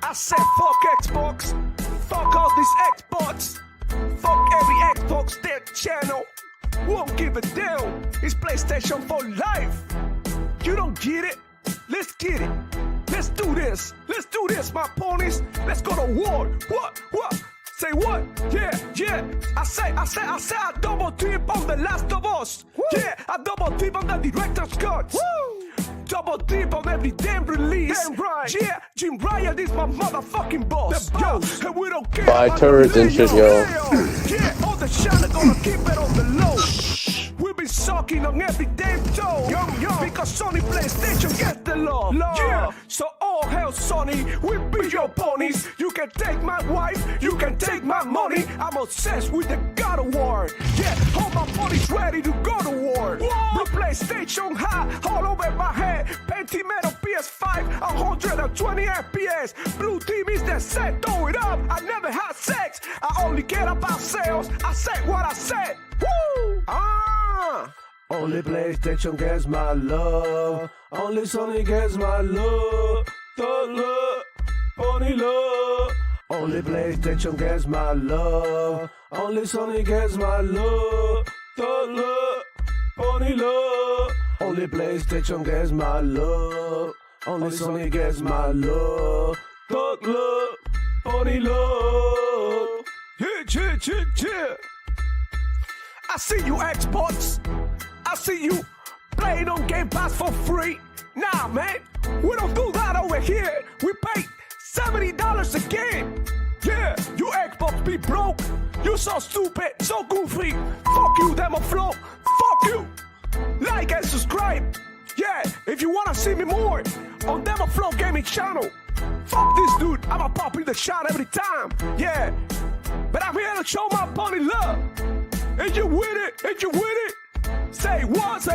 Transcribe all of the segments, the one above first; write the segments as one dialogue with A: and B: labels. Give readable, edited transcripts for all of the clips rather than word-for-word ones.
A: I said fuck Xbox, fuck all these Xbox, fuck every Xbox their channel. Won't give a damn. It's PlayStation for life. You don't get it? Let's get it. Let's do this. Let's do this, my ponies. Let's go to war. What? Say what? Yeah. I say I double tip on The Last of Us. Woo. Yeah, I double tip on the director's cut. Woo. Double tip on every damn release. Damn right. Yeah, Jim Ryan is my motherfucking boss. Yo, and we don't care.
B: Buy turrets and shit, yo.
A: Yeah, all the channel gonna keep it on the low. We be sucking on every damn toe. Because Sony PlayStation get the love. Yeah, so all hell Sony, we be your ponies. You can take my wife, you can take my money. I'm obsessed with the God of War. Yeah, all my ponies ready to go to war. Blue PlayStation high, all over my head. Pentimetal PS5, 120 FPS. Blue team is the set, throw it up. I never had sex, I only care about sales. I said what I said. Woo! Only PlayStation gets my love. Only Sony gets my love. Thug love, pony love. Only PlayStation gets my love. Only Sony gets my love. Thug love, pony love. Only PlayStation gets my love. Only Sony gets my love. Thug love, pony love. Yeah. I see you Xbox. I see you playing on Game Pass for free. Nah, man, we don't do that over here. We pay $70 a game. Yeah, you Xbox be broke. You so stupid, so goofy. Fuck you, Demo Flow. Fuck you. Like and subscribe. Yeah, if you wanna see me more on Demo Flow Gaming channel. Fuck this dude, I'ma pop in the shot every time. Yeah, but I'm here to show my pony love. And you with it? Say what?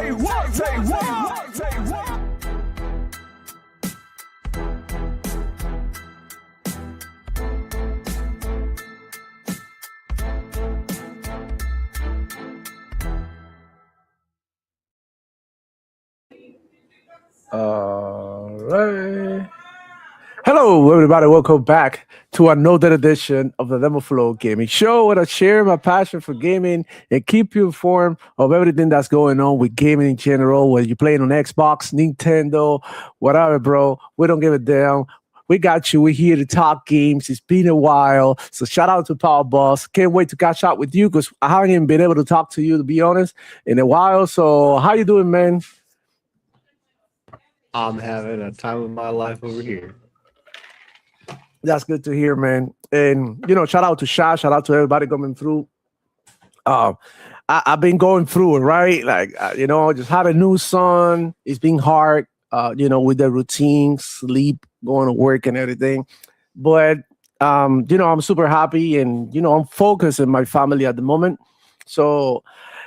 C: All right. Hello, everybody. Welcome back to another edition of the Demo Flow Gaming Show, where I share my passion for gaming and keep you informed of everything that's going on with gaming in general, whether you're playing on Xbox, Nintendo, whatever, bro. We don't give a damn. We got you. We're here to talk games. It's been a while. So shout out to Power Boss. Can't wait to catch up with you because I haven't even been able to talk to you, to be honest, in a while. So how you doing, man?
B: I'm having a time of my life over here.
C: That's good to hear, man. And, shout out to Sha. Shout out to everybody coming through. I've been going through it, right? Like, just had a new son. It's been hard, with the routine, sleep, going to work and everything. But, I'm super happy and, I'm focused in my family at the moment. So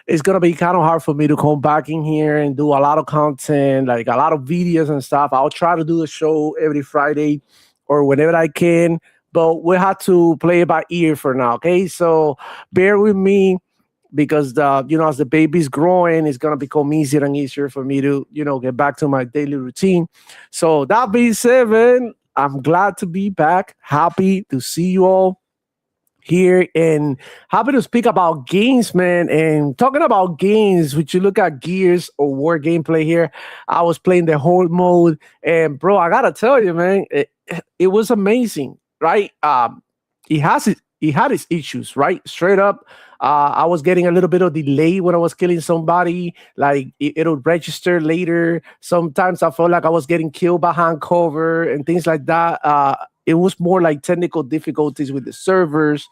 C: it's going to be kind of hard for me to come back in here and do a lot of content, like a lot of videos and stuff. I'll try to do a show every Friday or whenever I can, but we have to play it by ear for now, okay? So bear with me because, as the baby's growing, it's going to become easier and easier for me to, get back to my daily routine. So that being said, man, I'm glad to be back. Happy to see you all here and happy to speak about games, man. And talking about games, would you look at Gears or War gameplay here? I was playing the whole mode, and bro, I gotta tell you, man, it was amazing, right? It had its issues, right? Straight up. I was getting a little bit of delay when I was killing somebody. Like it'll register later. Sometimes I felt like I was getting killed behind cover and things like that. It was more like technical difficulties with the servers,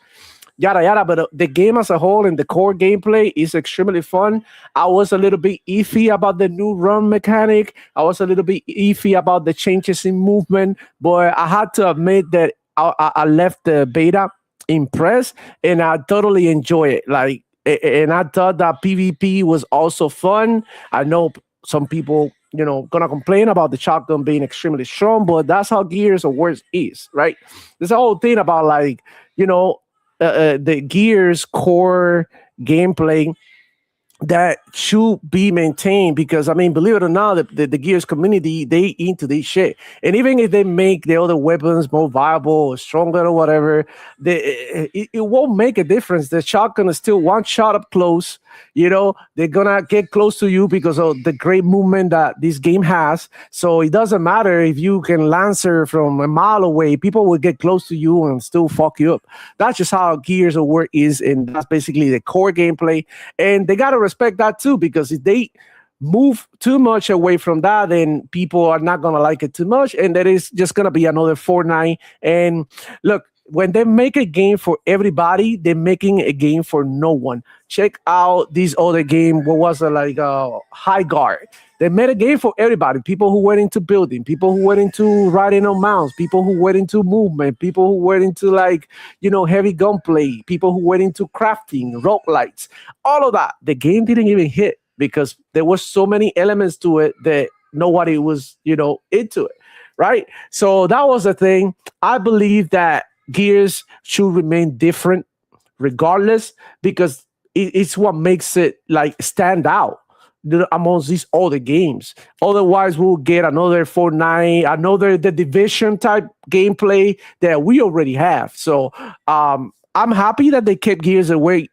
C: yada yada. But the game as a whole and the core gameplay is extremely fun. I was a little bit iffy about the new run mechanic. I was a little bit iffy about the changes in movement, but I had to admit that I left the beta impressed and I totally enjoy it. Like, and I thought that PvP was also fun. I know some people, gonna complain about the shotgun being extremely strong, but that's how Gears or War is, right? There's a whole thing about the Gears core gameplay that should be maintained because I mean, believe it or not, the Gears community they into this shit, and even if they make the other weapons more viable or stronger or whatever, it won't make a difference. The shotgun is still one shot up close. You know, they're gonna get close to you because of the great movement that this game has. So it doesn't matter if you can lancer from a mile away; people will get close to you and still fuck you up. That's just how Gears of War is, and that's basically the core gameplay, and they gotta respect that too because if they move too much away from that, then people are not gonna like it too much, and that is just gonna be another Fortnite. And look, when they make a game for everybody, they're making a game for no one. Check out this other game. What was it like? High Guard. They made a game for everybody. People who went into building, people who went into riding on mounts, people who went into movement, people who went into like heavy gunplay, people who went into crafting, rock lights, all of that. The game didn't even hit because there was so many elements to it that nobody was into it, right? So that was the thing. I believe that Gears should remain different regardless because it's what makes it like stand out amongst these other games. Otherwise, we'll get another Fortnite, another the Division type gameplay that we already have. So I'm happy that they kept Gears away,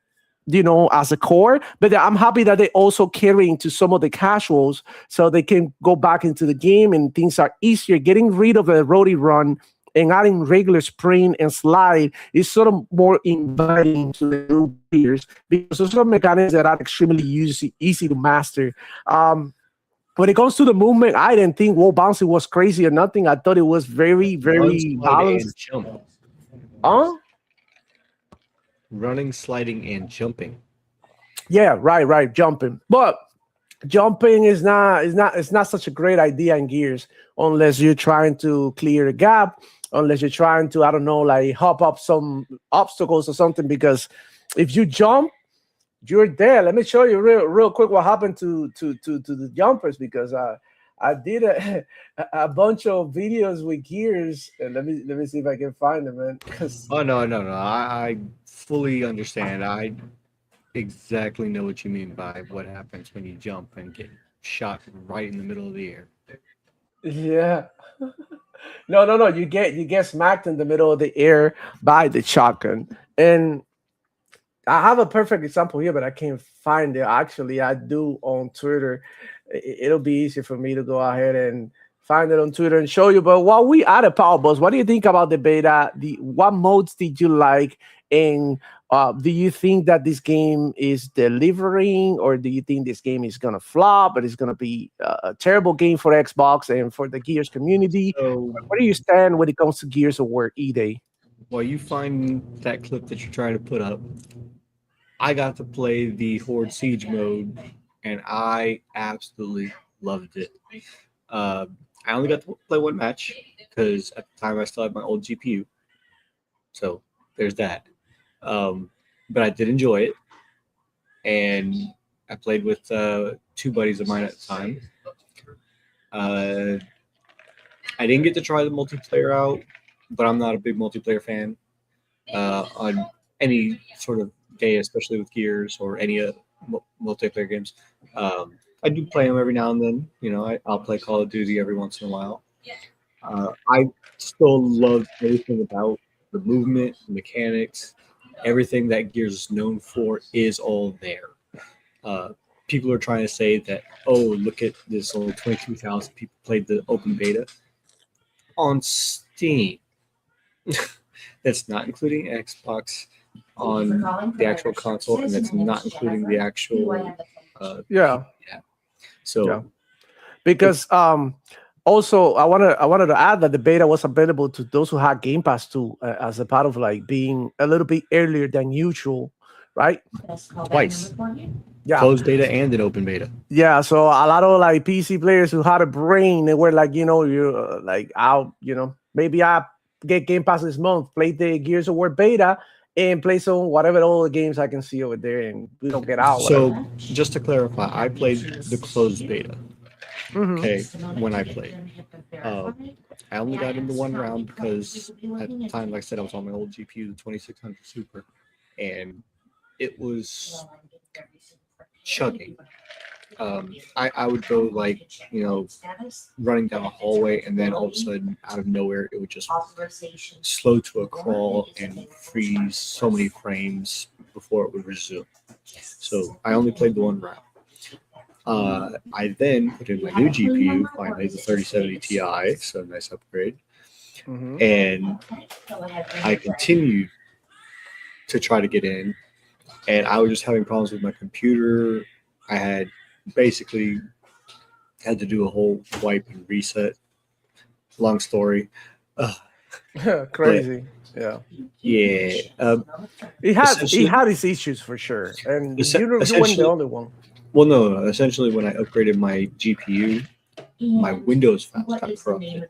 C: as a core, but I'm happy that they also carry into some of the casuals so they can go back into the game and things are easier. Getting rid of the roadie run and adding regular sprint and slide is sort of more inviting to the new players because those are mechanics that are extremely easy to master. When it comes to the movement, I didn't think wall bouncing was crazy or nothing. I thought it was very,
B: Run,
C: very
B: slide, and
C: balanced.
B: jump.
C: Huh?
B: Running, sliding, and jumping.
C: Yeah, right, jumping. But jumping is not such a great idea in Gears unless you're trying to clear a gap, unless you're trying to, I don't know, like hop up some obstacles or something. Because if you jump, you're there. Let me show you real quick what happened to the jumpers because I did a bunch of videos with Gears. And let me see if I can find them, man. Because
B: Oh no! I fully understand. I exactly know what you mean by what happens when you jump and get shot right in the middle of the air.
C: yeah. No. You get smacked in the middle of the air by the shotgun. And I have a perfect example here, but I can't find it. Actually, I do on Twitter. It'll be easy for me to go ahead and find it on Twitter and show you. But while we are the Power Bus, what do you think about the beta? What modes did you like? And do you think that this game is delivering, or do you think this game is gonna flop, but it's gonna be a terrible game for Xbox and for the Gears community?
B: So
C: Where do you stand when it comes to Gears of War, E-Day?
B: while you find that clip that you're trying to put up, I got to play the Horde Siege mode, and I absolutely loved it. Uh, I only got to play one match because at the time I still had my old GPU, so there's that. Um, but I did enjoy it, and I played with two buddies of mine at the time. Uh, I didn't get to try the multiplayer out, but I'm not a big multiplayer fan on any sort of day, especially with Gears or any multiplayer games. I do play them every now and then. I'll play Call of Duty every once in a while. I still love everything about the movement, the mechanics, everything that Gears is known for is all there. Uh, People are trying to say that, oh, look at this, only 22,000 people played the open beta on Steam. That's not including Xbox on the actual console, and that's not including the actual
C: Yeah,
B: yeah.
C: yeah.
B: So
C: Because also I wanted to add that the beta was available to those who had Game Pass too, as a part of like being a little bit earlier than usual, right?
B: twice,
C: Yeah,
B: closed beta and an open beta.
C: yeah. So a lot of like PC players who had a brain, they were like, you're like out, maybe I get Game Pass this month, play the Gears of War beta, and play some whatever all the games I can see over there, and we don't get out.
B: So
C: Whatever.
B: just to clarify, I played the closed beta.
C: Hmm.
B: Okay, when I played, uh, I only got into one round because at the time, like I said, I was on my old GPU, the 2600 Super, and it was chugging. I would go like, running down a hallway, and then all of a sudden, out of nowhere, it would just slow to a crawl and freeze so many frames before it would resume. So I only played the one round. I then put in my new GPU, finally the 3070 Ti, so nice upgrade,
C: Mhm.
B: and I continued to try to get in, and I was just having problems with my computer. I had basically had to do a whole wipe and reset. Long story. Uh,
C: Crazy. Yeah.
B: yeah.
C: He had
B: Essentially,
C: his issues for sure, and
B: es-
C: you weren't the
B: essentially,
C: only one.
B: well, no. Essentially, when I upgraded my GPU, my Windows files got corrupted.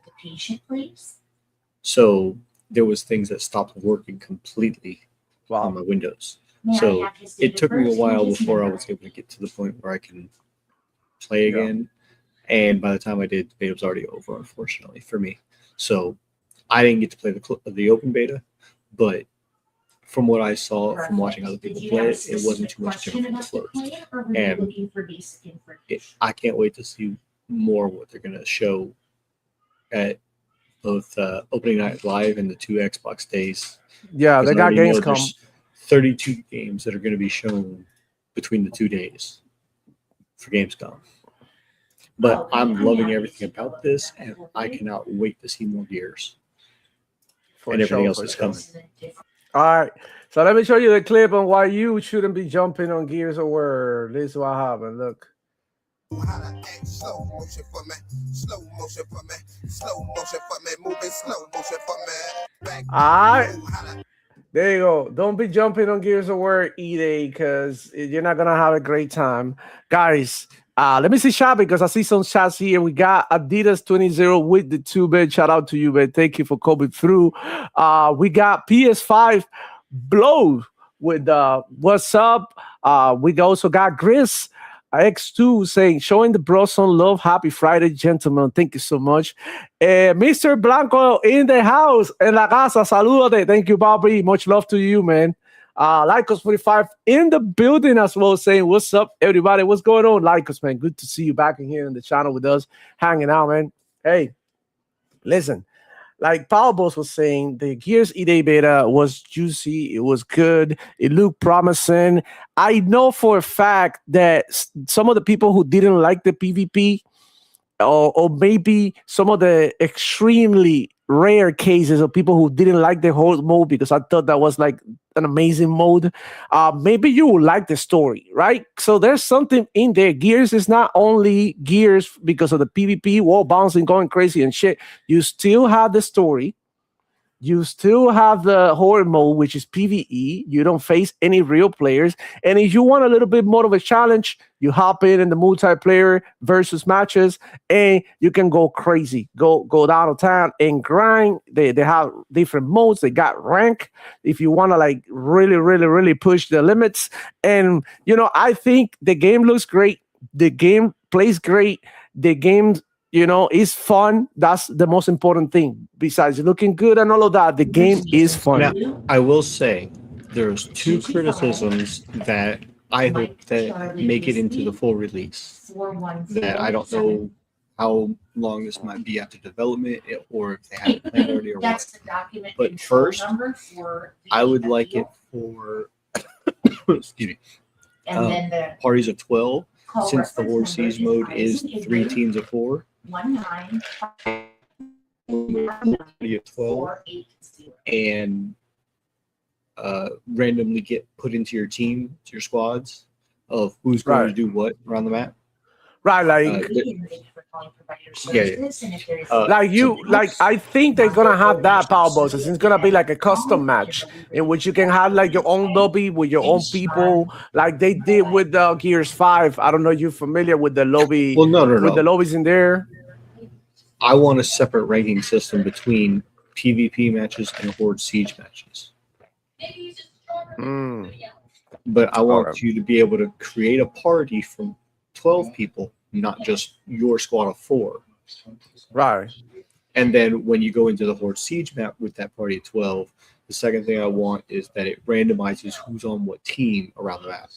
B: So there was things that stopped working completely on
C: Wow.
B: my Windows. So it took me a while before I was able to get to the point where I can play
C: Yeah.
B: again. And by the time I did, the beta was already over, unfortunately, for me. So I didn't get to play the open beta, but from what I saw from watching other people play it, it wasn't too much different from the closed. And I can't wait to see more what they're going to show at both opening night live and the 2 Xbox days.
C: Yeah, they
B: Because I
C: got
B: already know
C: games come.
B: there's 32 games that are going to be shown between the 2 days for Gamescom. But I'm loving everything about this, and I cannot wait to see more Gears
C: For
B: and everything
C: sure,
B: else
C: for
B: that's
C: sure.
B: coming.
C: All right. So let me show you the clip on why you shouldn't be jumping on Gears of War. This is what happened. Look.
D: How to act slow motion for me, slow motion for me, slow motion for me, moving slow motion for me. Back
C: All right. There you go. Don't be jumping on Gears of War E-Day because you're not gonna have a great time, guys. Let me see chat because I see some chats here. We got Adidas 20 with the 2-bit. Shout out to you, man. Thank you for coming through. We got PS5 Blow with what's up. We also got Gris X2 saying, showing the bros some love. Happy Friday, gentlemen. Thank you so much. Mr. Blanco in the house, en la casa. Saludate. Thank you, Bobby. Much love to you, man. Lycos 45 in the building as well, saying, what's up, everybody? What's going on, Lycos, man? Good to see you back in here in the channel with us, hanging out, man. Hey, listen. Like Paul Boss was saying, the Gears E-Day beta was juicy. It was good. It looked promising. I know for a fact that some of the people who didn't like the PvP, or maybe some of the extremely rare cases of people who didn't like the whole mode because I thought that was like an amazing mode. Maybe you will like the story, right? So there's something in there. Gears is not only Gears because of the PvP, wall bouncing, going crazy and shit. You still have the story. You still have the horror mode, which is PvE. You don't face any real players. And if you want a little bit more of a challenge, you hop in the multiplayer versus matches, and you can go crazy, go downtown and grind. They have different modes. They got rank if you want to like really push the limits. And I think the game looks great. The game plays great. The game is fun. That's the most important thing. Besides looking good and all of that, the game is fun.
B: Now, I will say there's 2 criticisms that I hope that make it into the full release. That I don't know how long this might be after development, or if they have it planned already or what. But first, I would like it for excuse me, parties of 12, since the Horde Siege mode is 3 teams of 4. 12 and randomly get put into your team, to your squads of who's going to do what around the map.
C: Right, like I think they're gonna have that power bosses. It's gonna be like a custom match in which you can have like your own lobby with your own people, like they did with Gears 5. I don't know if you're familiar with the lobby.
B: Well, no.
C: With the lobbies in there.
B: I want a separate ranking system between PvP matches and Horde Siege matches. But I want you to be able to create a party from 12 people, not just your squad of 4.
C: Right.
B: And then when you go into the Horde Siege map with that party of 12, the second thing I want is that it randomizes who's on what team around the map.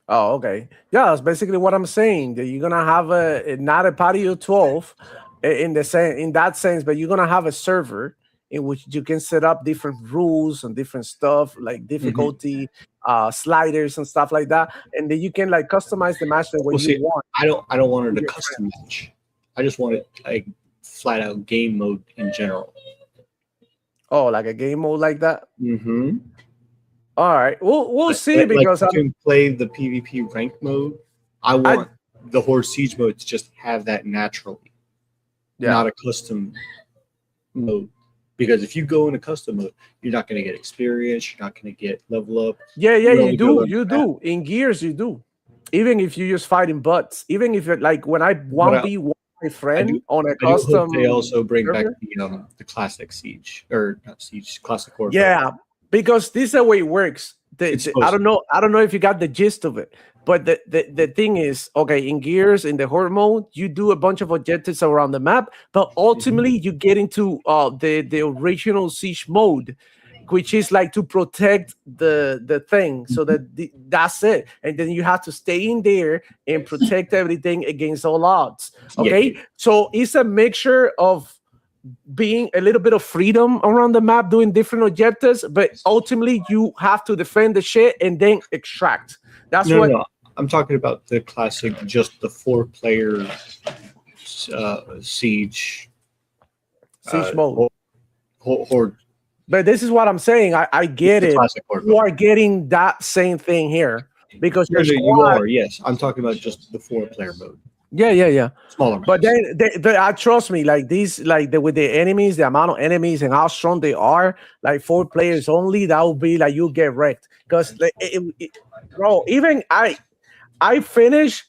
C: Oh, okay. Yeah, that's basically what I'm saying. That you're gonna have not a patio 12 in that sense, but you're gonna have a server in which you can set up different rules and different stuff like
B: Mhm.
C: difficulty, sliders and stuff like that, and then you can like customize the match the way
B: Well,
C: you
B: see,
C: want
B: I don't want it
C: with
B: a
C: your
B: custom
C: friends.
B: match. I just want it like flat out game mode in general.
C: Oh, like a game mode like that.
B: Mm-hmm.
C: All right, we'll see
B: Like
C: because
B: you can play the PvP rank mode. I
C: I
B: want the Horde Siege mode to just have that naturally,
C: yeah.
B: not a custom mode. Because if you go in a custom mode, you're not going to get experience. You're not going to get level up.
C: Yeah, yeah,
B: You
C: you
B: only go
C: do.
B: on
C: You
B: the map.
C: do. In Gears, you do. Even if you just fighting bots, even if it like when I
B: But
C: 1v1 my
B: I do
C: friend on a
B: I do hope they
C: custom
B: also bring back
C: server.
B: the classic Siege or not Siege, classic Horde mode.
C: Yeah, because this is the way it works.
B: It's supposed to.
C: I don't know if you got the gist of it, but the thing is, okay, in Gears in the horde mode, you do a bunch of objectives around the map, but
B: Mhm.
C: ultimately you get into the original siege mode, which is like to protect the thing, so
B: Mhm.
C: that that's it, and then you have to stay in there and protect everything against all odds.
B: Yeah,
C: Okay, so it's a mixture of being a little bit of freedom around the map doing different objectives, but ultimately you have to defend the shit and then extract. That's
B: no, no,
C: what
B: no. I'm talking about the classic, just the 4 player Siege
C: siege mode.
B: Horde.
C: But this is what I'm saying. I
B: It's
C: get
B: the
C: it.
B: classic Horde
C: You
B: mode.
C: are getting that same thing here because
B: No,
C: your
B: no, you
C: squad.
B: are. Yes, I'm talking about just the 4 player mode,
C: Yeah, yeah, yeah.
B: smaller
C: But
B: maps.
C: then trust me, like these, like with the enemies, the amount of enemies and how strong they are, like 4 players only, that would be like you get wrecked. Because like, bro, even I finished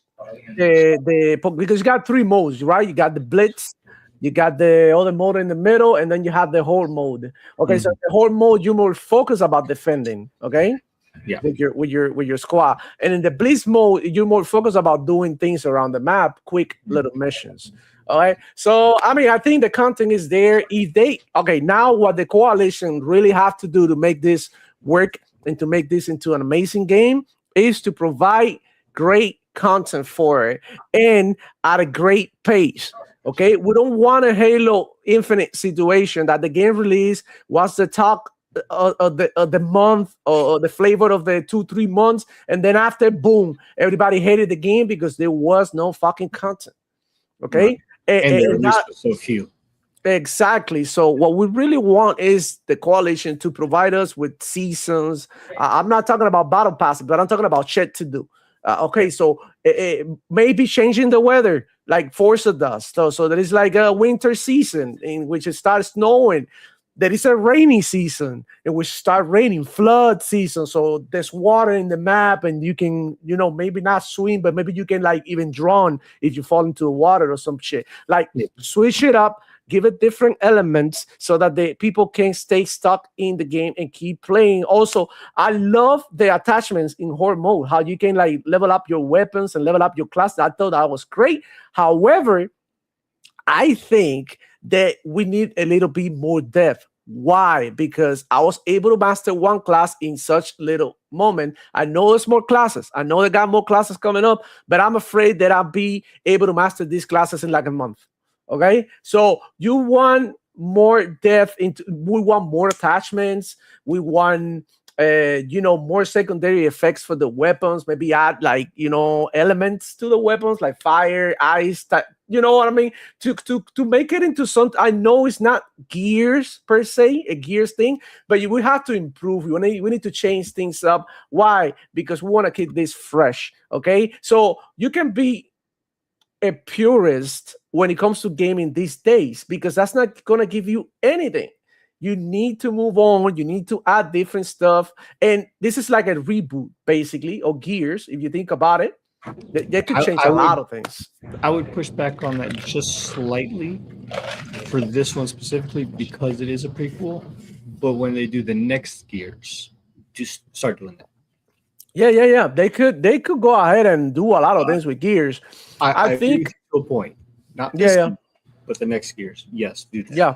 C: because you got 3 modes, right? You got the blitz, you got the other mode in the middle, and then you have the horde mode. Okay, so
B: Mhm.
C: the horde mode you more focus about defending, okay,
B: Yeah,
C: with your squad, and in the blitz mode you more focus about doing things around the map, quick little missions. All right, so I mean, I think the content is there. If they okay, now what the coalition really have to do to make this work and to make this into an amazing game is to provide great content for it and at a great pace. Okay, we don't want a Halo Infinite situation that the game release was the talk of the month or the flavor of the 2 3 months, and then after, boom, everybody hated the game because there was no fucking content.
B: right.
C: Okay,
B: And they
C: and that
B: released with so few.
C: exactly. So what we really want is the coalition to provide us with seasons. I'm not talking about battle pass, but I'm talking about shit to do. Okay, so maybe changing the weather like Forza does. So there is like a winter season in which it starts snowing. There is a rainy season in which start raining, flood season. So there's water in the map, and you can, maybe not swim, but maybe you can like even drown if you fall into the water or some shit. Like
B: Yeah.
C: switch it up, give it different elements so that the people can stay stuck in the game and keep playing. Also, I love the attachments in horde mode, how you can like level up your weapons and level up your class. I thought that was great. However, I think that we need a little bit more depth. Why? Because I was able to master one class in such little moment. I know there's more classes. I know they got more classes coming up, but I'm afraid that I'll be able to master these classes in like a month. Okay, so you want more depth into. We want more attachments. We want more secondary effects for the weapons. Maybe add like elements to the weapons like fire, ice. You know what I mean? To make it into something. I know it's not gears per se, a gears thing, but we have to improve. We need to change things up. Why? Because we want to keep this fresh. Okay, so you can be a purist when it comes to gaming these days because that's not going to give you anything. You need to move on. You need to add different stuff. And this is like a reboot, basically, of Gears. If you think about it, they could change
B: I
C: a lot
B: would
C: of things.
B: I would push back on that just slightly for this one specifically because it is a prequel. But when they do the next Gears, just start doing that.
C: Yeah, yeah, yeah. They could go ahead and do a lot of
B: Uh,
C: things with Gears. I
B: I agree with
C: think.
B: you to a point. Not
C: Yeah,
B: this,
C: yeah,
B: Gears, but the next Gears. Yes, do that.
C: yeah.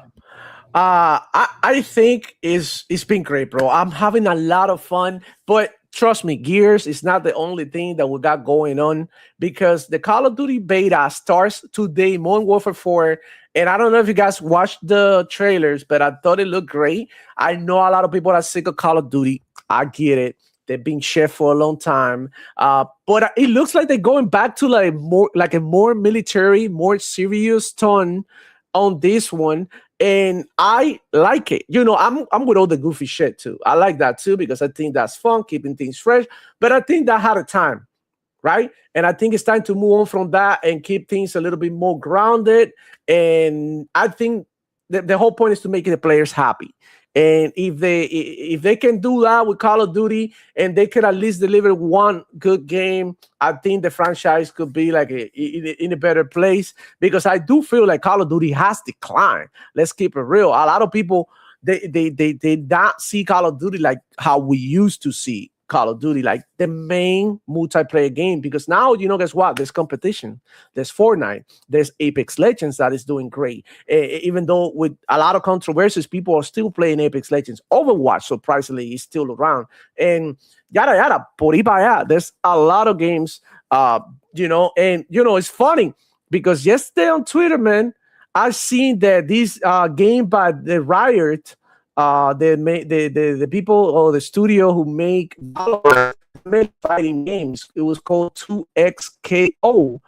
C: I think it's been great, bro. I'm having a lot of fun, but trust me, Gears is not the only thing that we got going on, because the Call of Duty beta starts today, Modern Warfare 4. And I don't know if you guys watched the trailers, but I thought it looked great. I know a lot of people are sick of Call of Duty. I get it. They've been chef for a long time. But it looks like they're going back to like a more military, more serious tone on this one. And I like it. I'm with all the goofy shit too. I like that too, because I think that's fun, keeping things fresh. But I think that had a time, right? And I think it's time to move on from that and keep things a little bit more grounded. And I think the whole point is to make the players happy. And if they can do that with Call of Duty, and they could at least deliver one good game, I think the franchise could be like in a better place, because I do feel like Call of Duty has declined. Let's keep it real. A lot of people they not see Call of Duty like how we used to see Call of Duty, like the main multiplayer game, because now, guess what? There's competition. There's Fortnite. There's Apex Legends that is doing great. Even though with a lot of controversies, people are still playing Apex Legends. Overwatch, surprisingly, is still around. And yada yada, por ahí para allá. There's a lot of games, it's funny because yesterday on Twitter, man, I seen that this game by the Riot, the people or the studio who make fighting games. It was called 2XKO,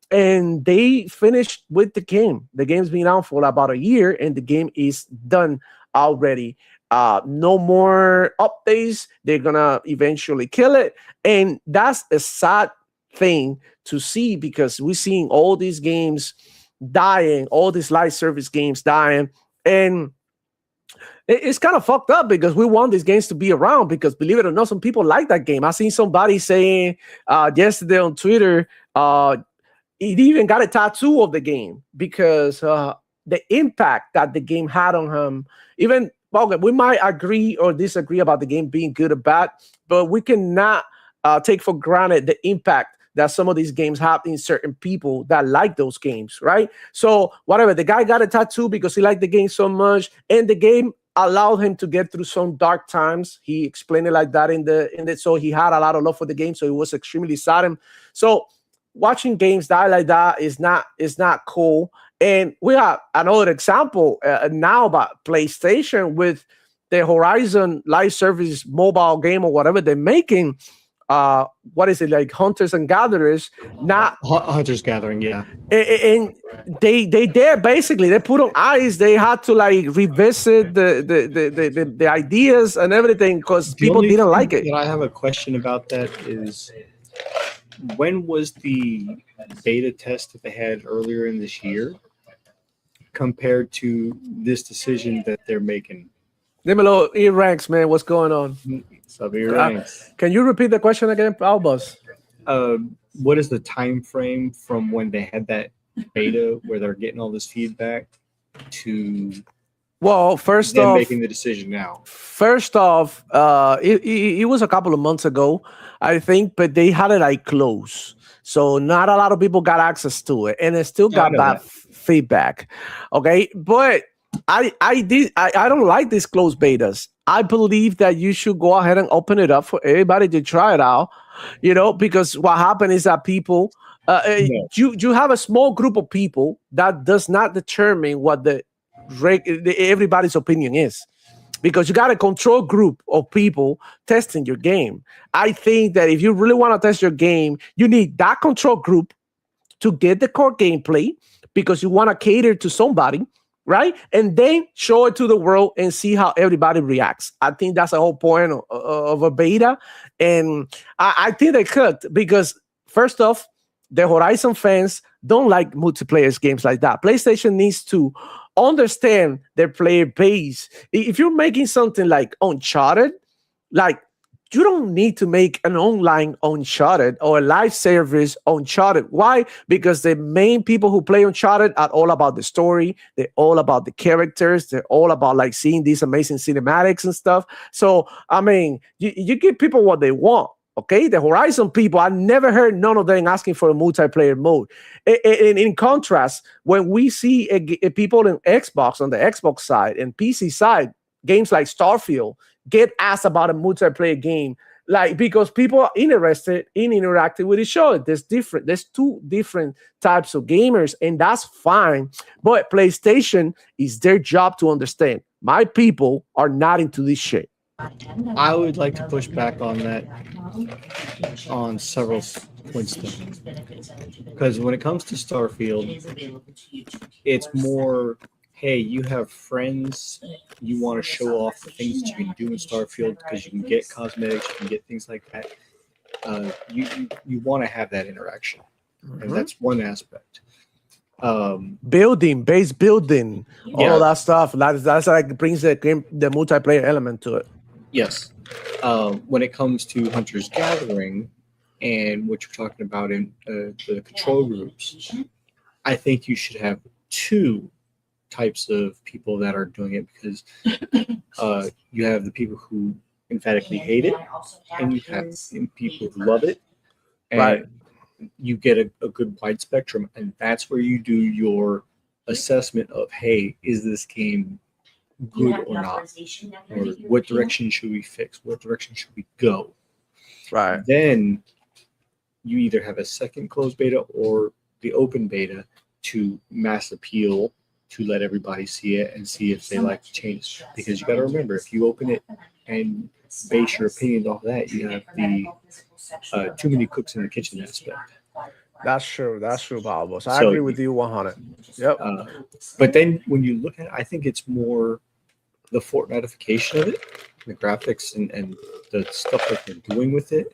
C: and they finished with the game. The game's been out for about a year, and the game is done already. No more updates. They're gonna eventually kill it, and that's a sad thing to see, because we're seeing all these games dying, all these live service games dying, and it's kind of fucked up, because we want these games to be around, because believe it or not, some people like that game. I seen somebody saying yesterday on Twitter, he even got a tattoo of the game, because the impact that the game had on him. Even, okay, we might agree or disagree about the game being good or bad, but we cannot take for granted the impact that some of these games have in certain people that like those games, right? So whatever, the guy got a tattoo because he liked the game so much, and the game allowed him to get through some dark times. He explained it like that in the so he had a lot of love for the game, so it was extremely sad. So watching games die like that is not cool. And we have another example now about PlayStation with the Horizon live service mobile game, or whatever they're making. What is it, like Hunters and Gatherers? Not
B: Hunters Gathering, yeah.
C: And they basically they put on ice. They had to like revisit the ideas and everything, because people didn't like it.
B: I have a question about that is, when was the beta test that they had earlier in this year compared to this decision that they're making?
C: Dímelo, E-Ranks, man. What's going on? Can you repeat the question again, Albus?
B: What is the time frame from when they had that beta where they're getting all this feedback to
C: first off,
B: making the decision now?
C: First off, it was a couple of months ago, I think, but they had it like close, so not a lot of people got access to it, and it still got bad feedback. Okay, but I don't like these closed betas. I believe that you should go ahead and open it up for everybody to try it out, because what happened is that people, you have a small group of people that does not determine what everybody's opinion is, because you got a control group of people testing your game. I think that if you really want to test your game, you need that control group to get the core gameplay, because you want to cater to somebody, right? And then show it to the world and see how everybody reacts. I think that's the whole point of a beta. And I think they could, because first off, the Horizon fans don't like multiplayer games like that. PlayStation needs to understand their player base. If you're making something like Uncharted, like, you don't need to make an online Uncharted or a live service Uncharted. Why? Because the main people who play Uncharted are all about the story. They're all about the characters. They're all about like seeing these amazing cinematics and stuff. So, I mean, you give people what they want. Okay, the Horizon people, I never heard none of them asking for a multiplayer mode. In contrast, when we see people in Xbox, on the Xbox side and PC side, games like Starfield get asked about a multiplayer game like because people are interested in interacting with each other. There's two different types of gamers, and that's fine. But PlayStation is their job to understand my people are not into this shit.
B: I would like to push back on that on several points though. Because when it comes to Starfield, it's more, hey, you have friends, you want to show off the things that you can do in Starfield because you can get cosmetics, you can get things like that. You want to have that interaction, and that's one aspect.
C: Base building,
B: Yeah.
C: all that stuff. That's like brings the multiplayer element to it.
B: Yes. When it comes to Hunter's Gathering and what you're talking about in the control groups, I think you should have two types of people that are doing it because you have the people who emphatically hate it and you have people who love it. And
C: Right.
B: you get a good wide spectrum, and that's where you do your assessment of, hey, is this game good or not? Or what direction should we fix? What direction should we go?
C: Right.
B: Then you either have a second closed beta or the open beta to mass appeal to let everybody see it and see if they like the changes. Because you got to remember, if you open it and base your opinions off that, you have the too many cooks in the kitchen aspect.
C: That's true. That's true, Pablo. So I
B: So-
C: agree with you 100. Yep.
B: But then when you look at it, I think it's more the Fortnitification of it, the graphics and the stuff that they're doing with it,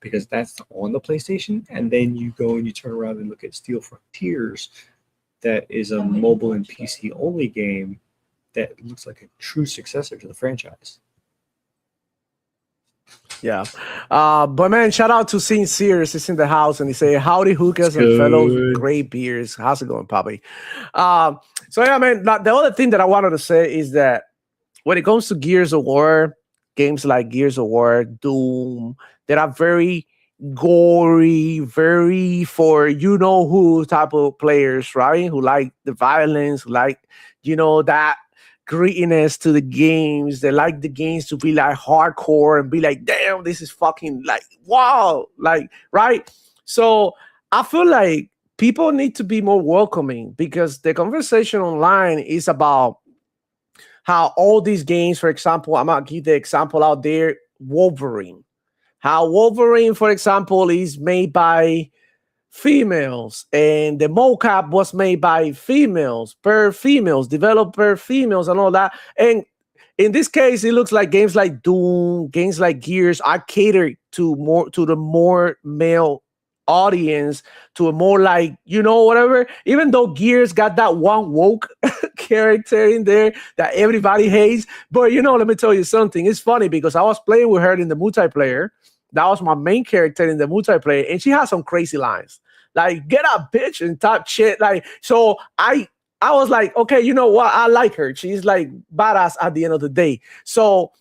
B: because that's on the PlayStation. And then you go and you turn around and look at Steel Frontiers, that is a mobile and PC only game that looks like a true successor to the franchise.
C: Yeah. But man, shout out to Saint Sears. It's in the house and he say, howdy hookahs
B: It's
C: and fellows with
B: good.
C: great beers. How's it going, Poppy? So yeah, man, the other thing that I wanted to say is that when it comes to Gears of War, games like Gears of War, Doom, that are very gory, very for you know who type of players, right? Who like the violence, who like, that grittiness to the games. They like the games to be like hardcore and be like, damn, this is fucking like, wow, like, right? So I feel like people need to be more welcoming because the conversation online is about how all these games, for example, I'm gonna give the example out there, Wolverine. How Wolverine, for example, is made by females and the mocap was made by females, developed per females and all that. And in this case, it looks like games like Doom, games like Gears are catered to the more male audience, to a more like, whatever. Even though Gears got that one woke character in there that everybody hates. But let me tell you something. It's funny because I was playing with her in the multiplayer. That was my main character in the multiplayer, and she has some crazy lines. Like, get up, bitch, and top shit. Like, so I was like, okay, you know what? I like her. She's like badass at the end of the day. So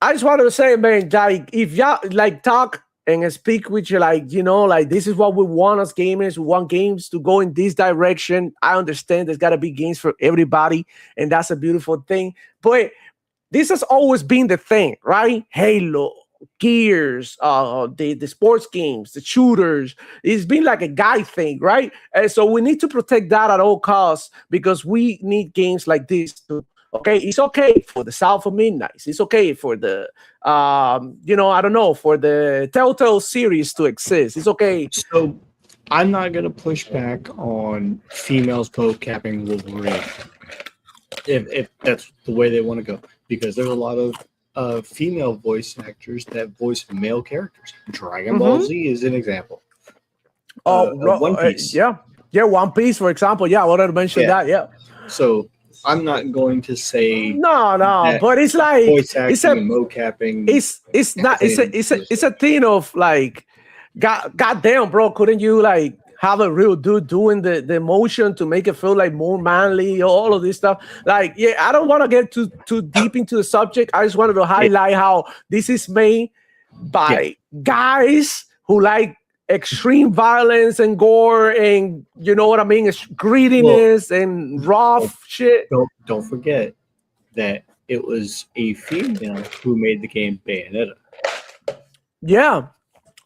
C: I just wanted to say, man, like, if y'all like talk and speak with you, like, like this is what we want as gamers. We want games to go in this direction. I understand there's got to be games for everybody, and that's a beautiful thing. But this has always been the thing, right? Halo, Gears, the sports games, the shooters. It's been like a guy thing, right? And so we need to protect that at all costs because we need games like this to. Okay, it's okay for the South of Midnight. It's okay for the, I don't know, for the Telltale series to exist. It's okay.
B: So I'm not going to push back on females capping Wolverine if that's the way they want to go, because there's a lot of female voice actors that voice male characters. Dragon Ball Z is an example. One Piece.
C: Yeah, One Piece, for example. Yeah, I wanted to mention that. Yeah.
B: So I'm not going to say
C: no, but it's like
B: voice acting
C: it's a
B: and mocapping.
C: It's not. It's a thing of like, goddamn, bro. Couldn't you like have a real dude doing the motion to make it feel like more manly? All of this stuff. Like, yeah, I don't want to get too deep into the subject. I just wanted to highlight how this is made by guys who like extreme violence and gore and you know what I mean, it's greediness and rough shit.
B: Don't forget that it was a female who made the game Bayonetta.
C: Yeah,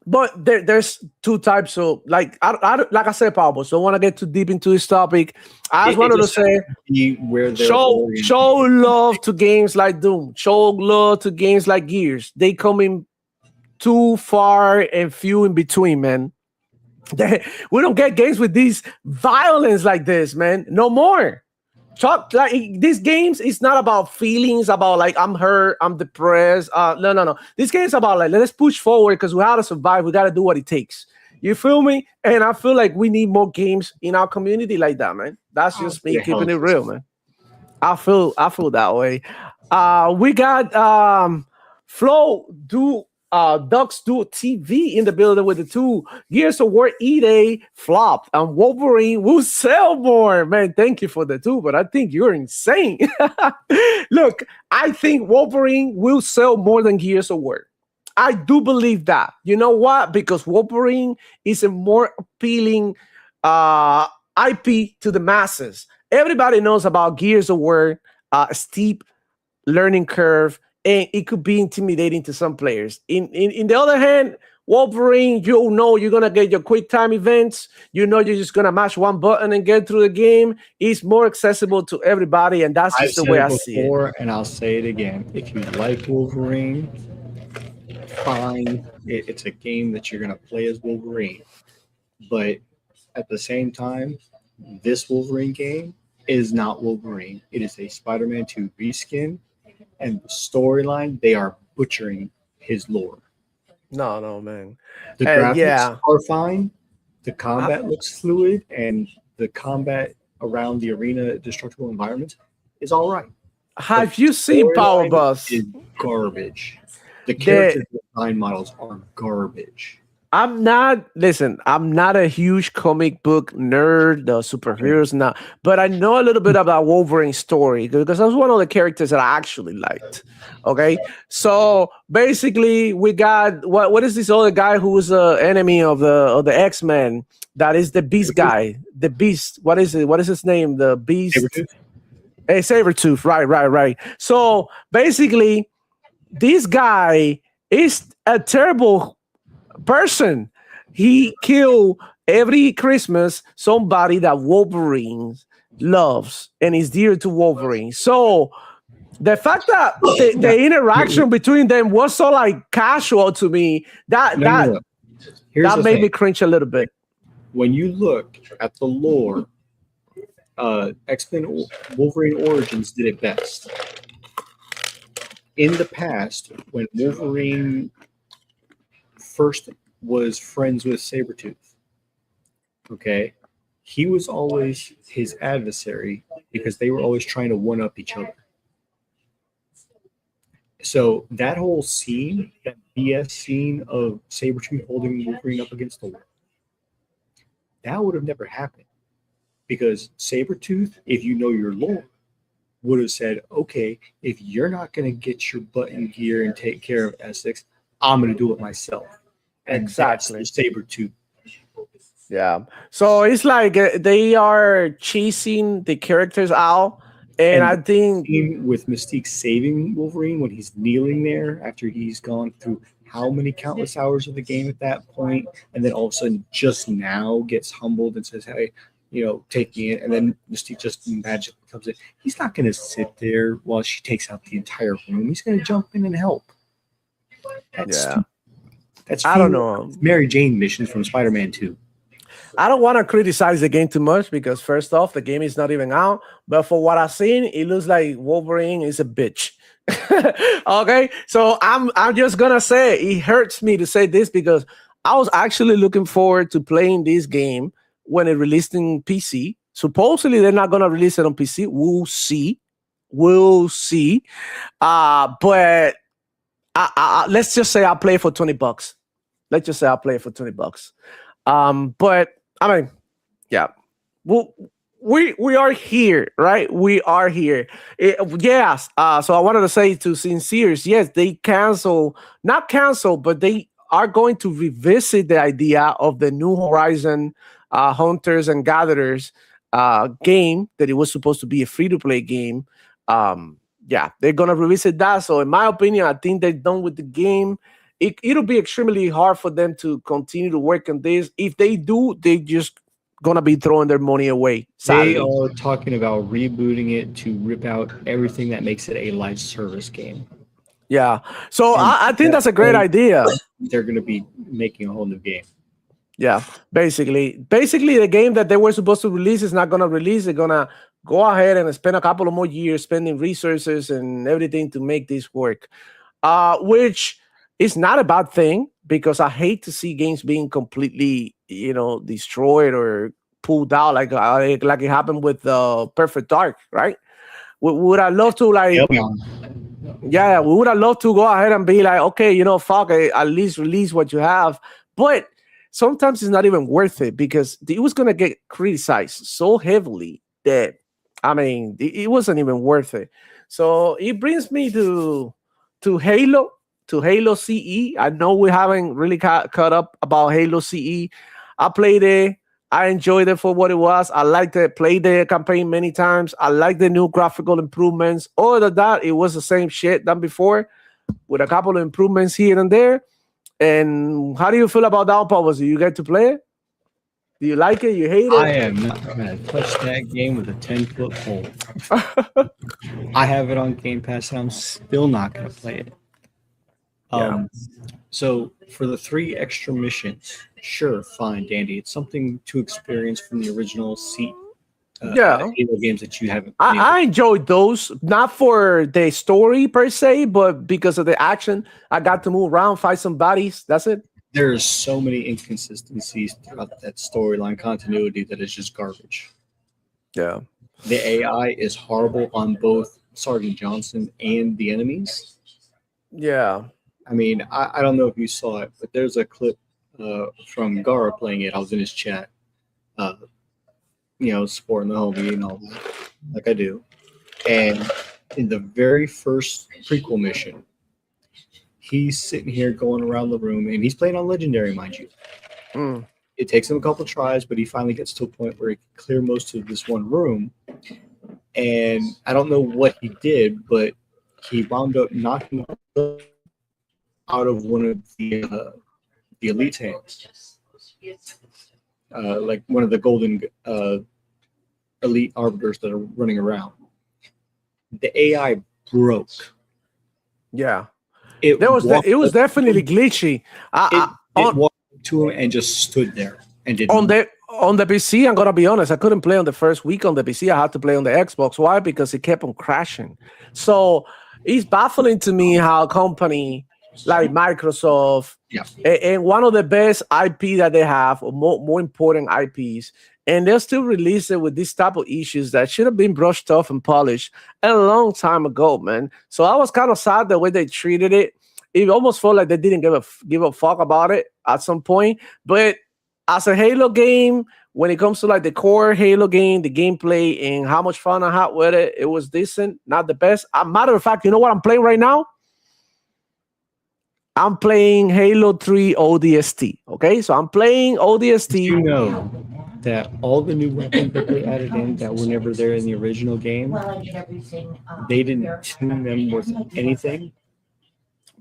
C: but there's two types of like I said, Pablo. So I want to get too deep into this topic. I just
B: It
C: wanted to
B: just has
C: say
B: to be where they're
C: show
B: oriented.
C: love to games like Doom. Show love to games like Gears. They come in too far and few in between, man. We don't get games with these violence like this, man. No more. Talk like these games. It's not about feelings about like I'm hurt, I'm depressed. No, no, no. This game's about like let's push forward because we have to survive. We got to do what it takes. You feel me? And I feel like we need more games in our community like that, man. That's just me
B: The hell
C: keeping it
B: is
C: real,
B: this?
C: man. I feel that way. We got Flo do Ducks do TV in the building with the two Gears of War E-Day flopped and Wolverine will sell more. Man, thank you for the two, but I think you're insane. Look, I think Wolverine will sell more than Gears of War. I do believe that. You know what? Because Wolverine is a more appealing uh, IP to the masses. Everybody knows about Gears of War, steep learning curve, and it could be intimidating to some players. In the other hand, Wolverine, you know you're gonna get your quick time events. You know you're just gonna mash one button and get through the game. It's more accessible to everybody, and that's
B: I've
C: just the
B: said
C: way
B: it
C: I see it.
B: before, and I'll say it again. If you like Wolverine, fine. It's a game that you're gonna play as Wolverine, but at the same time, this Wolverine game is not Wolverine. It is a Spider-Man 2 reskin, and the storyline they are butchering his lore.
C: No, no, man.
B: The graphics
C: Yeah.
B: are fine. The combat looks fluid, and the combat around the arena destructible environment is all right.
C: Have you seen Power
B: Storyline
C: Bus?
B: is garbage. The
C: The
B: character design models are garbage.
C: I'm not a huge comic book nerd, the superheroes now, but I know a little bit about Wolverine's story because that's one of the characters that I actually liked. Okay. So basically we got what is this other guy who's an enemy of the X-Men that is the beast guy. The beast. What is it? What is his name? The beast.
B: Sabretooth?
C: Hey, Sabretooth. Right. So basically, this guy is a terrible person. He killed every Christmas somebody that Wolverine loves and is dear to Wolverine. So the fact that the interaction between them was so like casual to me, that
B: Here's
C: that
B: the
C: made
B: thing.
C: me cringe a little bit.
B: When you look at the lore, X-Men Wolverine Origins did it best. In the past, when Wolverine first was friends with Sabretooth, okay, he was always his adversary because they were always trying to one-up each other. So that whole scene, that BS scene of Sabretooth holding Wolverine up against the wall, that would have never happened. Because Sabretooth, if you know your lore, would have said, okay, if you're not going to get your butt in gear and take care of Essex, I'm going to do it myself. And
C: Exactly.
B: that's the Sabretooth.
C: Yeah. So it's like they are chasing the characters out. And I think
B: scene with Mystique saving Wolverine when he's kneeling there after he's gone through how many countless hours of the game at that point, and then all of a sudden just now gets humbled and says, hey, take me in, and then Mystique just magically comes in. He's not going to sit there while she takes out the entire room. He's going to jump in and help. That's
C: yeah.
B: That's
C: I don't know.
B: Mary Jane missions from Spider-Man 2.
C: I don't want to criticize the game too much because first off, the game is not even out. But for what I've seen, it looks like Wolverine is a bitch. Okay, so I'm just gonna say it hurts me to say this because I was actually looking forward to playing this game when it released in PC. Supposedly they're not gonna release it on PC. We'll see. But let's just say I'll play it for $20. Let's just say I'll play it for $20. But I mean, yeah, well, we are here, right? We are here. Yes. So I wanted to say to Sinceres, yes, they not cancel, but they are going to revisit the idea of the New Horizon Hunters and Gatherers game that it was supposed to be a free-to-play game. Yeah, they're gonna revisit that. So in my opinion, I think they're done with the game. it'll be extremely hard for them to continue to work on this. If they do, they just gonna be throwing their money away.
B: They
C: Sadly.
B: are talking about rebooting it to rip out everything that makes it a live service game.
C: Yeah. So
B: And
C: I think
B: that
C: that's a great
B: way,
C: idea.
B: they're going to be making a whole new game.
C: Yeah. Basically, the game that they were supposed to release is not gonna release. They're gonna go ahead and spend a couple of more years spending resources and everything to make this work. Which is not a bad thing because I hate to see games being completely, destroyed or pulled out like it happened with Perfect Dark, right? Would I love to
B: Yep.
C: yeah, we would have loved to go ahead and be like, okay, fuck it, at least release what you have. But sometimes it's not even worth it because it was gonna get criticized so heavily that it wasn't even worth it. So it brings me to Halo, to Halo CE. I know we haven't really caught up about Halo CE. I played it. I enjoyed it for what it was. I liked it. Played the campaign many times. I like the new graphical improvements. Other than that, it was the same shit than before, with a couple of improvements here and there. And how do you feel about that, Pablo? Do you get to play it? Do you like it? You hate it?
B: I am not going to touch that game with a 10-foot pole. I have it on Game Pass, and I'm still not going to play it. So for the 3 extra missions, sure, fine, dandy. It's something to experience from the original Halo games that you haven't.
C: I enjoyed those, not for the story per se, but because of the action. I got to move around, fight some bodies. That's it.
B: There's so many inconsistencies throughout that storyline continuity that is just garbage.
C: Yeah.
B: The AI is horrible on both Sergeant Johnson and the enemies.
C: Yeah.
B: I mean, I don't know if you saw it, but there's a clip from Gara playing it. I was in his chat, supporting the homie and all that, like I do. And in the very first prequel mission, he's sitting here going around the room, and he's playing on Legendary, mind you.
C: Mm.
B: It takes him a couple tries, but he finally gets to a point where he can clear most of this one room. And I don't know what he did, but he wound up knocking out of one of the elite tanks, like one of the golden elite arbiters that are running around. The AI broke.
C: Yeah.
B: It
C: was definitely glitchy.
B: It walked to him and just stood there and did
C: on the PC. I'm gonna be honest, I couldn't play on the first week on the PC. I had to play on the Xbox. Why? Because it kept on crashing. So it's baffling to me how a company like Microsoft and one of the best IP that they have, or more important IPs, and they'll still release it with this type of issues that should have been brushed off and polished a long time ago, man. So I was kind of sad the way they treated it. It almost felt like they didn't give a fuck about it at some point. But as a Halo game, when it comes to like the core Halo game, the gameplay and how much fun I had with it, it was decent, not the best. As a matter of fact, you know what I'm playing right now? I'm playing Halo 3 ODST. Okay, so I'm playing ODST.
B: You know that all the new weapons that they added in that were never there in the original game, they didn't tune them worth anything.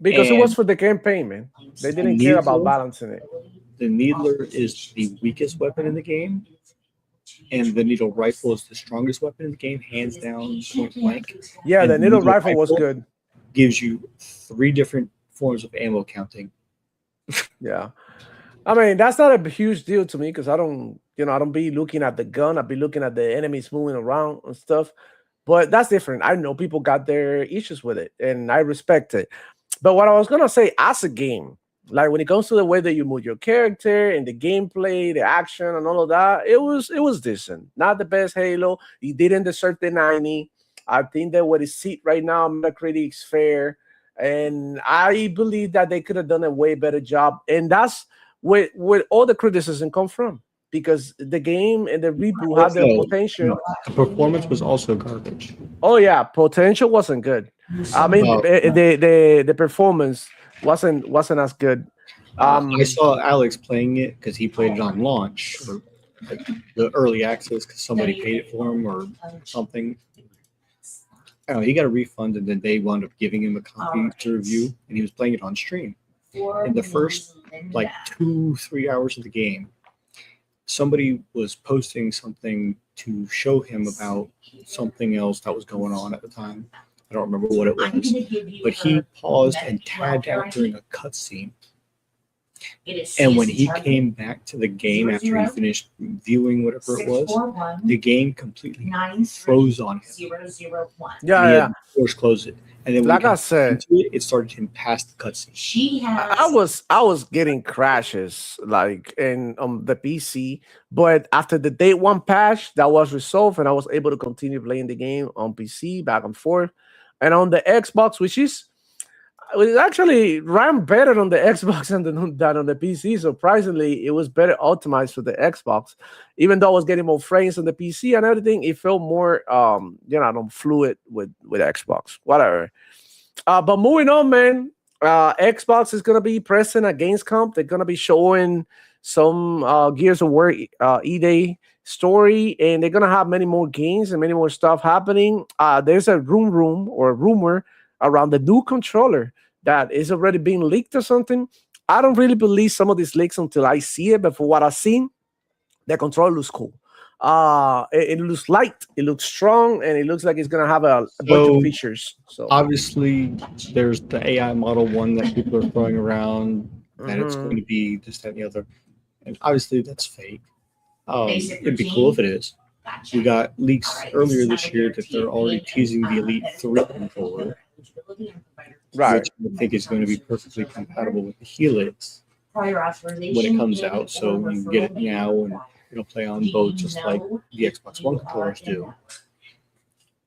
C: Because it was for the campaign, man. They didn't care about balancing it.
B: The Needler is the weakest weapon in the game, and the Needle Rifle is the strongest weapon in the game, hands down, point blank.
C: Yeah,
B: and
C: the Needle Rifle was good.
B: Gives you 3 different forms of ammo counting.
C: Yeah. I mean, that's not a huge deal to me because I don't be looking at the gun. I'll be looking at the enemies moving around and stuff. But that's different. I know people got their issues with it, and I respect it. But what I was going to say, as a game, like when it comes to the way that you move your character and the gameplay, the action and all of that, it was decent. Not the best Halo. It didn't deserve the 90. I think that what is seat right now, Metacritic's fair. And I believe that they could have done a way better job. And that's where all the criticism come from. Because the game and the reboot had the potential.
B: The performance was also garbage.
C: Oh yeah, potential wasn't good. I mean, the performance wasn't as good.
B: I saw Alex playing it because he played it on launch or like the early access because somebody paid it for him or something. I don't know, he got a refund and then they wound up giving him a copy to review, and he was playing it on stream. In the first like 2-3 hours of the game, somebody was posting something to show him about something else that was going on at the time. I don't remember what it was, but he paused and tagged out during a cutscene. And when he came back to the game after he finished viewing whatever it was, the game completely froze on him.
C: Yeah,
B: And he
C: yeah.
B: had to force close it. And then when
C: Like
B: he
C: I
B: got
C: said,
B: into it, it started him past the cutscene.
C: I was getting crashes like in on the PC, but after the day one patch that was resolved, and I was able to continue playing the game on PC back and forth, and on the Xbox, which is it actually ran better on the Xbox than on the PC. Surprisingly, it was better optimized for the Xbox, even though I was getting more frames on the PC and everything. It felt more fluid with Xbox, whatever. But moving on, man. Xbox is gonna be present at Gamescom. They're gonna be showing some Gears of War E-Day story, and they're gonna have many more games and many more stuff happening. There's a rumor around the new controller that is already being leaked or something. I don't really believe some of these leaks until I see it, but for what I've seen, the controller looks cool. It looks light, it looks strong, and it looks like it's gonna have a bunch of features. So
B: Obviously, there's the AI model one that people are throwing around that it's going to be this, that, and the other. And obviously, that's fake. It'd be cool if it is. We got leaks earlier this year that they're already teasing the Elite 3 controller,
C: right.
B: which I think is going to be perfectly compatible with the Helix when it comes out. So you can get it now and it'll play on both just like the Xbox One controllers do.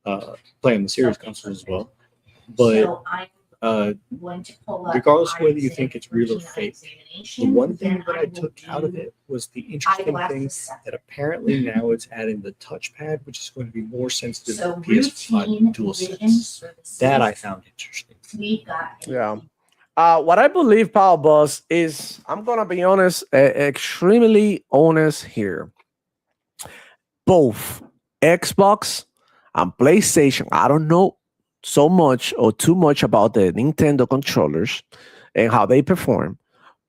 B: Play on the Series consoles as well. But regardless of whether you think it's real or fake, the one thing that I took out of it was the interesting thing that apparently now it's adding the touchpad, which is going to be more sensitive to PS5 DualSense. That I found interesting.
C: Yeah. What I believe, Power Boss, is I'm gonna be honest, extremely honest here. Both Xbox and PlayStation, I don't know so much or too much about the Nintendo controllers and how they perform,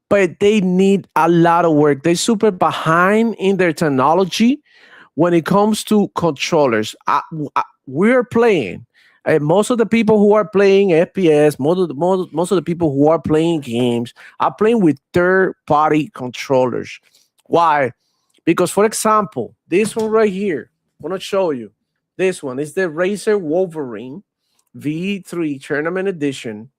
C: but they need a lot of work. They're super behind in their technology when it comes to controllers. We're playing. Most of the people who are playing FPS, most of the people who are playing games are playing with third-party controllers. Why? Because, for example, this one right here, I'm going to show you. This one is the Razer Wolverine V3 Tournament Edition.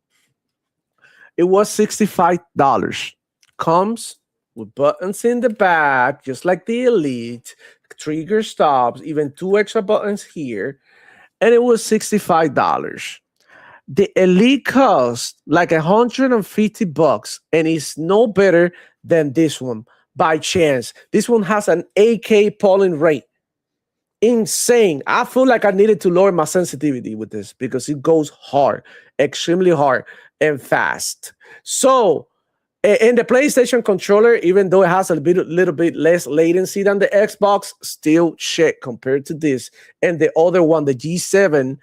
C: It was $65. Comes with buttons in the back, just like the Elite, trigger stops, even 2 extra buttons here. And it was $65. The Elite cost like $150, and it's no better than this one by chance. This one has an 8K polling rate. Insane. I feel like I needed to lower my sensitivity with this because it goes hard, extremely hard and fast. So, in the PlayStation controller, even though it has a little bit less latency than the Xbox, still shit compared to this. And the other one, the G7,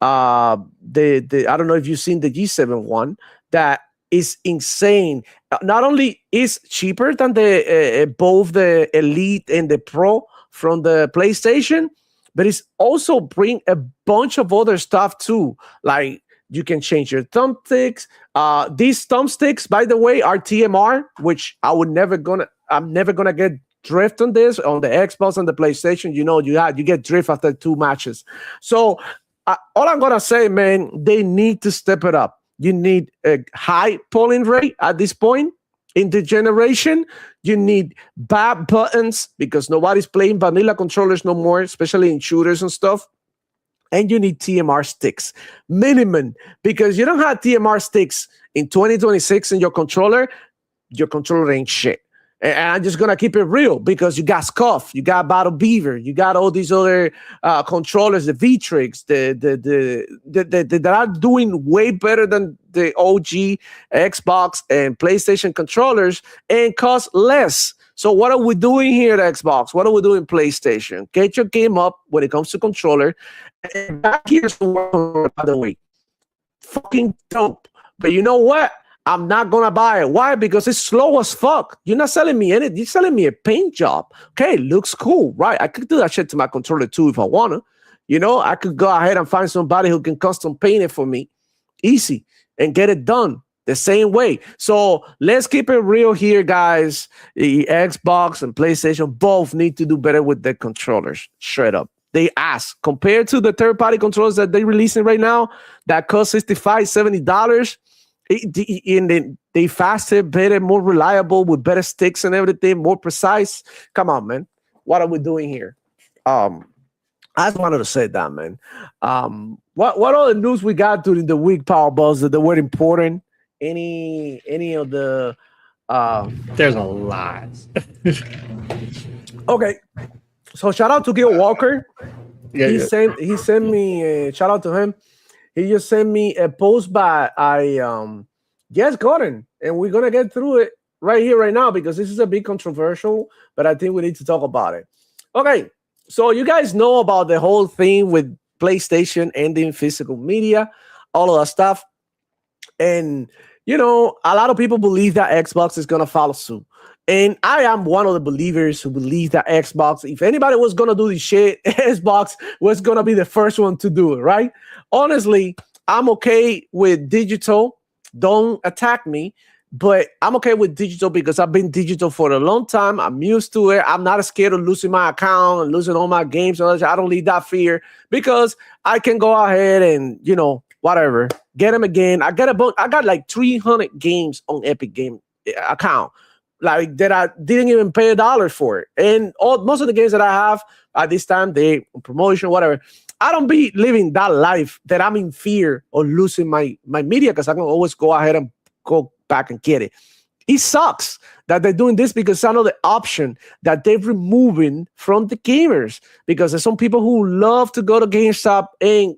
C: I don't know if you've seen the G7 one, that is insane. Not only is cheaper than the both the Elite and the Pro from the PlayStation, but it's also bring a bunch of other stuff too, like you can change your thumbsticks. These thumbsticks, by the way, are TMR, which I'm never gonna get drift on this on the Xbox and the PlayStation. You know, you get drift after 2 matches. So all I'm gonna say, man, they need to step it up. You need a high polling rate at this point in the generation. You need bad buttons because nobody's playing vanilla controllers no more, especially in shooters and stuff. And you need TMR sticks, minimum, because you don't have TMR sticks in 2026 in your controller ain't shit. And I'm just gonna keep it real because you got Scuff, you got Battle Beaver, you got all these other controllers, the V-Tricks, that are doing way better than the OG Xbox and PlayStation controllers and cost less. So what are we doing here at Xbox? What are we doing PlayStation? Get your game up when it comes to controller. And back here's the word, by the way. Fucking dope. But you know what? I'm not gonna buy it. Why? Because it's slow as fuck. You're not selling me anything. You're selling me a paint job. Okay, looks cool, right? I could do that shit to my controller too if I wanna. You know, I could go ahead and find somebody who can custom paint it for me, easy, and get it done the same way. So let's keep it real here, guys. The Xbox and PlayStation both need to do better with their controllers. Straight up. They ask compared to the third-party controllers that they're releasing right now that cost $65, $70. And then they faster, better, more reliable with better sticks and everything, more precise. Come on, man. What are we doing here? I just wanted to say that, man. What other news we got during the week, Power Buzz, that were important? Any of the
B: There's a lot.
C: okay. So shout out to Gil Walker.
B: Yeah,
C: He sent me a shout out to him. He just sent me a post by Jess Gordon, and we're gonna get through it right here, right now, because this is a bit controversial, but I think we need to talk about it. Okay, so you guys know about the whole thing with PlayStation ending physical media, all of that stuff, and you know, a lot of people believe that Xbox is gonna follow suit. And I am one of the believers who believe that Xbox, if anybody was going to do this shit, Xbox was going to be the first one to do it, right? Honestly, I'm okay with digital. Don't attack me, but I'm okay with digital because I've been digital for a long time. I'm used to it. I'm not scared of losing my account and losing all my games. I don't need that fear because I can go ahead and, you know, whatever, get them again. I got like 300 games on Epic Game account. Like that I didn't even pay $1 for it. And most of the games that I have at this time, they promotion, whatever. I don't be living that life that I'm in fear of losing my media because I can always go ahead and go back and get it. It sucks that they're doing this because I know the option that they're removing from the gamers because there's some people who love to go to GameStop and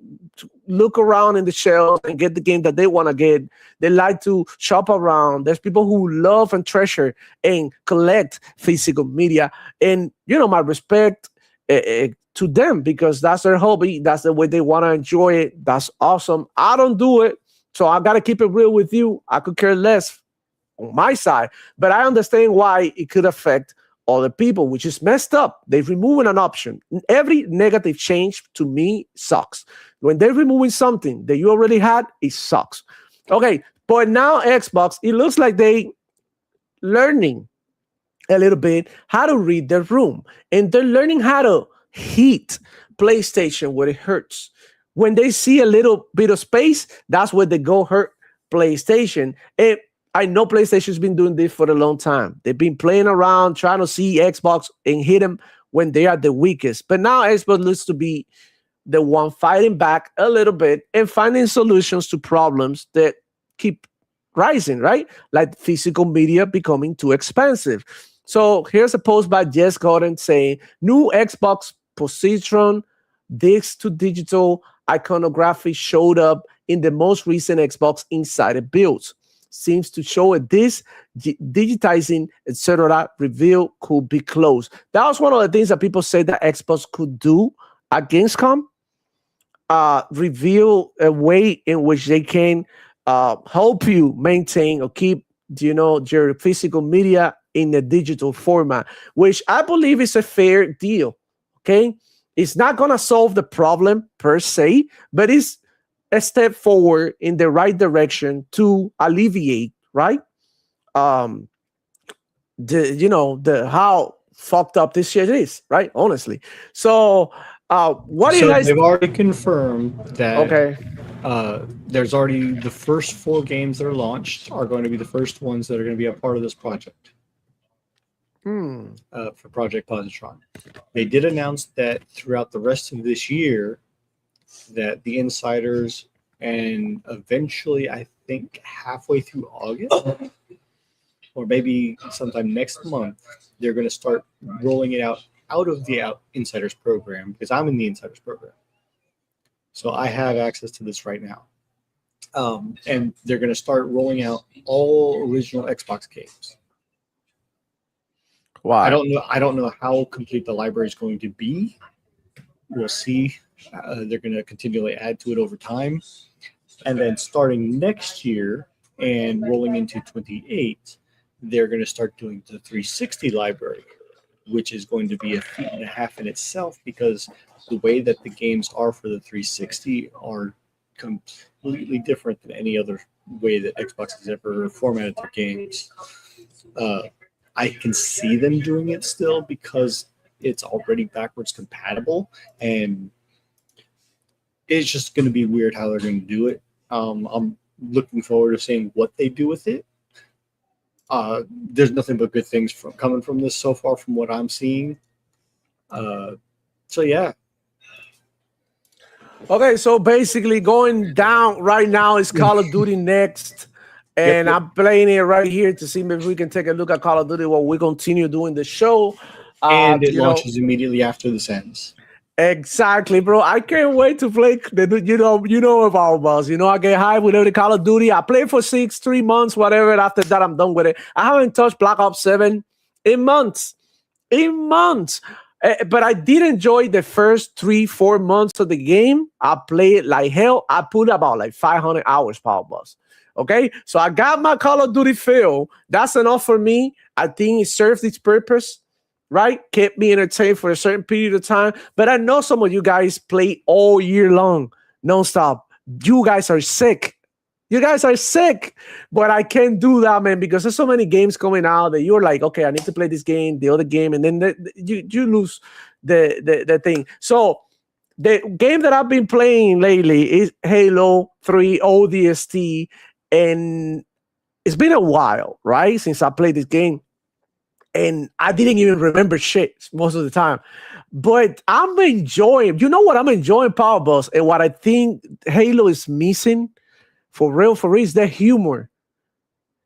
C: look around in the shelves and get the game that they want to get. They like to shop around. There's people who love and treasure and collect physical media. And, you know, my respect to them because that's their hobby. That's the way they want to enjoy it. That's awesome. I don't do it. So I got to keep it real with you. I could care less on my side, but I understand why it could affect other people, which is messed up. They're removing an option. Every negative change to me sucks. When they're removing something that you already had, it sucks. Okay, but now Xbox, it looks like they learning a little bit how to read the room, and they're learning how to hit PlayStation where it hurts. When they see a little bit of space, that's where they go hurt PlayStation. And I know PlayStation's been doing this for a long time. They've been playing around, trying to see Xbox and hit them when they are the weakest. But now Xbox looks to be the one fighting back a little bit and finding solutions to problems that keep rising, right? Like physical media becoming too expensive. So here's a post by Jess Gordon saying, new Xbox positron disc to digital iconography showed up in the most recent Xbox Insider builds. Seems to show a disc digitizing, etc. reveal could be closed. That was one of the things that people said that Xbox could do at Gamescom. Reveal a way in which they can help you maintain or keep, you know, your physical media in a digital format, which I believe is a fair deal. Okay, it's not gonna solve the problem per se, but it's a step forward in the right direction to alleviate, right? The how fucked up this shit is, right? Honestly. So what do you guys?
B: They've already confirmed that.
C: Okay.
B: There's already the first 4 games that are launched are going to be the first ones that are going to be a part of this project. For Project Positron. They did announce that throughout the rest of this year, that the insiders and eventually, I think halfway through August, or maybe sometime next month, they're going to start rolling it out of the insiders program because I'm in the insiders program. So I have access to this right now. And they're going to start rolling out all original Xbox games.
C: Wow.
B: I don't know how complete the library is going to be. We'll see. They're going to continually add to it over time. And then starting next year, and rolling into 28, they're going to start doing the 360 library, which is going to be a feat and a half in itself because the way that the games are for the 360 are completely different than any other way that Xbox has ever formatted their games. I can see them doing it still because it's already backwards compatible, and it's just going to be weird how they're going to do it. I'm looking forward to seeing what they do with it. There's nothing but good things coming from this so far, from what I'm seeing. So yeah.
C: Okay, so basically going down right now is Call of Duty next. And
B: Yep.
C: I'm playing it right here to see if we can take a look at Call of Duty while we continue doing the show.
B: And it
C: You know,
B: launches immediately after this ends.
C: exactly, bro. I can't wait to play. You know about us. I get hyped with every Call of Duty. I play for 3 months, whatever. And after that, I'm done with it. I haven't touched Black Ops 7 in months. But I did enjoy the first 3-4 months of the game. I played like hell. I put about like 500 hours, Power Boss. Okay, so I got my Call of Duty feel. That's enough for me. I think it served its purpose, right? Kept me entertained for a certain period of time. But I know some of you guys play all year long, nonstop. You guys are sick. But I can't do that, man, because there's so many games coming out that you're like, okay, I need to play this game, the other game, and then you lose the thing. So the game that I've been playing lately is Halo 3 ODST, and it's been a while, right, since I played this game, and I didn't even remember shit most of the time. But I'm enjoying. You know what I'm enjoying, Power Boss, and what I think Halo is missing. For real, is the humor.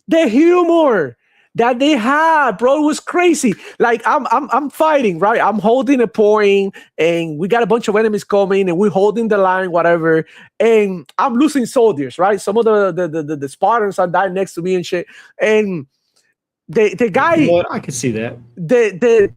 C: The humor that they had, bro, it was crazy. Like I'm fighting, right? I'm holding a point, and we got a bunch of enemies coming, and we're holding the line, whatever. And I'm losing soldiers, right? Some of the Spartans are dying next to me and shit. And the guy,
B: You know what? I can see that.
C: the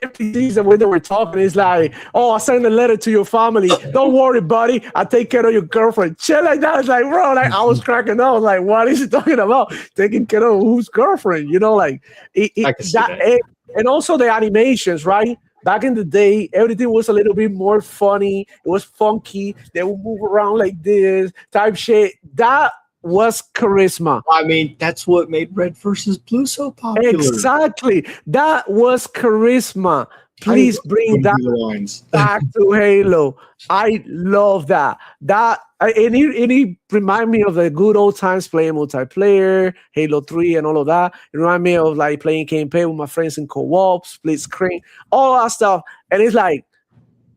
C: NPCs and when they were talking, it's like, oh, I sent a letter to your family. Don't worry, buddy. I take care of your girlfriend. Shit like that. It's like, bro, like I was cracking up. Like, what is he talking about? Taking care of whose girlfriend?
B: I can see that.
C: And also the animations, right? Back in the day, everything was a little bit more funny. It was funky. They would move around like this type shit. That was charisma.
B: I mean, that's what made Red versus Blue so popular.
C: Exactly. That was charisma. Please bring that back to Halo. I love that. And it remind me of the good old times playing multiplayer, Halo 3 and all of that. It remind me of like playing campaign with my friends in co-op, split screen, all that stuff. And it's like,